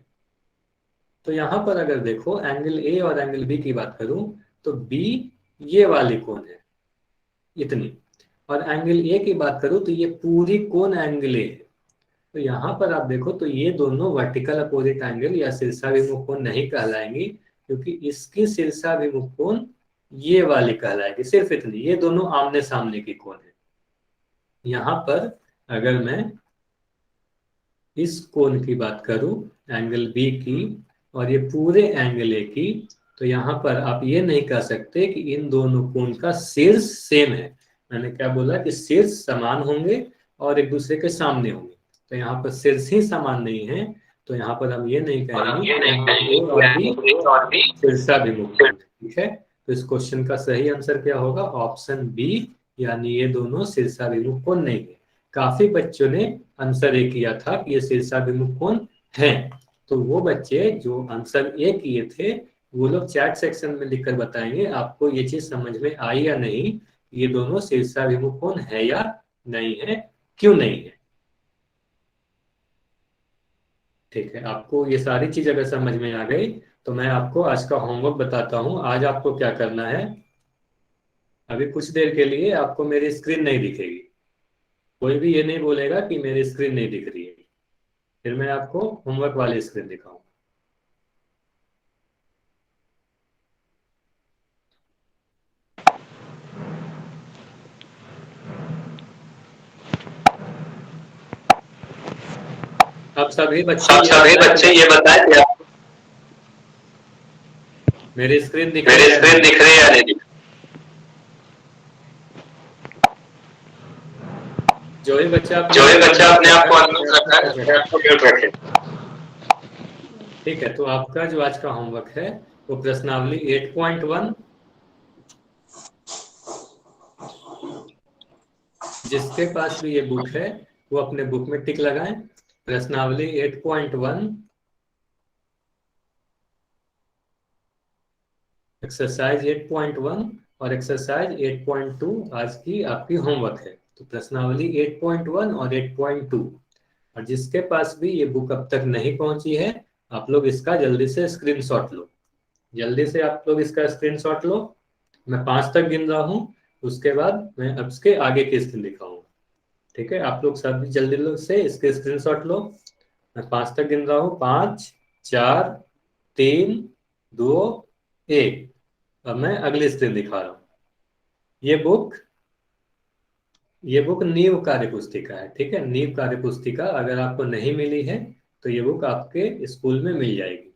S1: तो यहाँ पर अगर देखो एंगल ए और एंगल बी की बात करूं तो बी ये वाली कोण है इतनी, और एंगल ए की बात करूं तो ये पूरी कोण एंगल ए है। तो यहाँ पर आप देखो तो ये दोनों वर्टिकल अपोजिट एंगल या शीर्षाभिमुख कोण नहीं कहलाएंगी, क्योंकि इसकी शीर्षाभिमुख कोण ये वाली कहलाएगी, सिर्फ इतनी। ये दोनों आमने सामने की कोण है। यहाँ पर अगर मैं इस कोण की बात करूं एंगल बी की और ये पूरे एंगल ए की, तो यहाँ पर आप ये नहीं कह सकते कि इन दोनों कोण का शीर्ष सेम है। मैंने क्या बोला कि शीर्ष समान होंगे और एक दूसरे के सामने होंगे। तो यहाँ पर शीर्ष ही समान नहीं है, तो यहाँ पर हम ये नहीं कहेंगे कि ए और बी शीर्षाभिमुख कोण है, ठीक है। तो इस क्वेश्चन का सही आंसर क्या होगा, ऑप्शन बी, यानी ये दोनों शीर्षाभिमुख कोण नहीं है। काफी बच्चों ने आंसर ए किया था कि ये शीर्षाभिमुख कोण है। तो वो बच्चे जो आंसर ए किए थे वो लोग चैट सेक्शन में लिखकर बताएंगे आपको ये चीज समझ में आई या नहीं, ये दोनों शीर्षाभिमुख कोण है या नहीं है, क्यों नहीं है, ठीक है। आपको ये सारी चीज अगर समझ में आ गई तो मैं आपको आज का होमवर्क बताता हूँ। आज आपको क्या करना है, अभी कुछ देर के लिए आपको मेरी स्क्रीन नहीं दिखेगी, कोई भी ये नहीं बोलेगा कि मेरी स्क्रीन नहीं दिख रही है, फिर मैं आपको होमवर्क वाली स्क्रीन दिखाऊं। अब सभी बच्चे ये बताएं कि मेरी स्क्रीन दिख रही है या नहीं। जो ही बच्चा अपने आप को अनम्यूट रखा है उसको म्यूट रखे, ठीक है। तो आपका जो आज का होमवर्क है वो प्रश्नावली 8.1, जिसके पास भी ये बुक है वो अपने बुक में टिक लगाएं। प्रश्नावली 8.1 एक्सरसाइज 8.1 और एक्सरसाइज 8.2 आज की आपकी होमवर्क है। तो प्रश्नावली 8.1 और 8.2, और जिसके पास भी ये बुक अब तक नहीं पहुंची है आप लोग इसका जल्दी से स्क्रीनशॉट लो, जल्दी से आप लोग इसका स्क्रीनशॉट लो। मैं 5 तक गिन रहा हूँ, उसके बाद मैं अब इसके आगे की स्क्रीन दिखाऊंगा। ठीक है, आप लोग सब जल्दी से इसके स्क्रीनशॉट लो। मैं 5 तक गिन रहा हूँ, 5, 4, 3, 2, 1। अब मैं अगली स्क्रीन दिखा रहा हूँ। ये बुक ये बुक नींव कार्य पुस्तिका है। ठीक है, नींव कार्य पुस्तिका अगर आपको नहीं मिली है तो ये बुक आपके स्कूल में मिल जाएगी,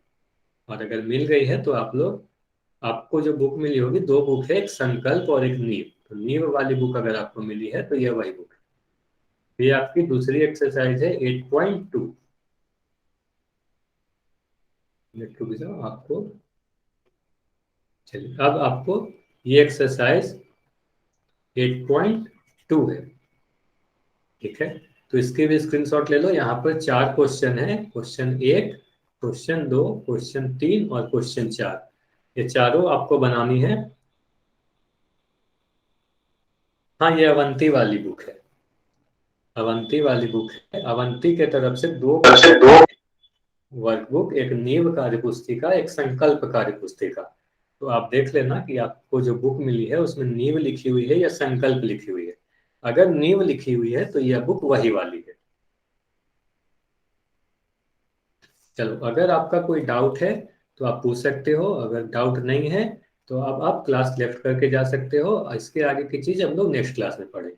S1: और अगर मिल गई है तो आपको जो बुक मिली होगी, दो बुक है, एक संकल्प और एक नींव। तो नींव वाली बुक अगर आपको मिली है तो ये वही बुक है। ये आपकी दूसरी एक्सरसाइज है 8.2। रुक जाओ आपको। चलिए, अब आपको ये एक्सरसाइज 8.2 है। ठीक है, तो इसके भी स्क्रीनशॉट ले लो। यहाँ पर 4 क्वेश्चन है, क्वेश्चन 1, क्वेश्चन 2, क्वेश्चन 3 और क्वेश्चन 4। ये चारों आपको बनानी है। हाँ, ये अवंती वाली बुक है। अवंती वाली बुक है। अवंती के तरफ से दो वर्कबुक, एक नींव कार्य पुस्तिका, एक संकल्प कार्य पुस्तिका। तो आप देख लेना कि आपको जो बुक मिली है उसमें नींव लिखी हुई है या संकल्प लिखी हुई है। अगर नींव लिखी हुई है तो यह बुक वही वाली है। चलो, अगर आपका कोई डाउट है तो आप पूछ सकते हो, अगर डाउट नहीं है तो अब आप क्लास लेफ्ट करके जा सकते हो। इसके आगे की चीज हम लोग नेक्स्ट क्लास में पढ़ेंगे।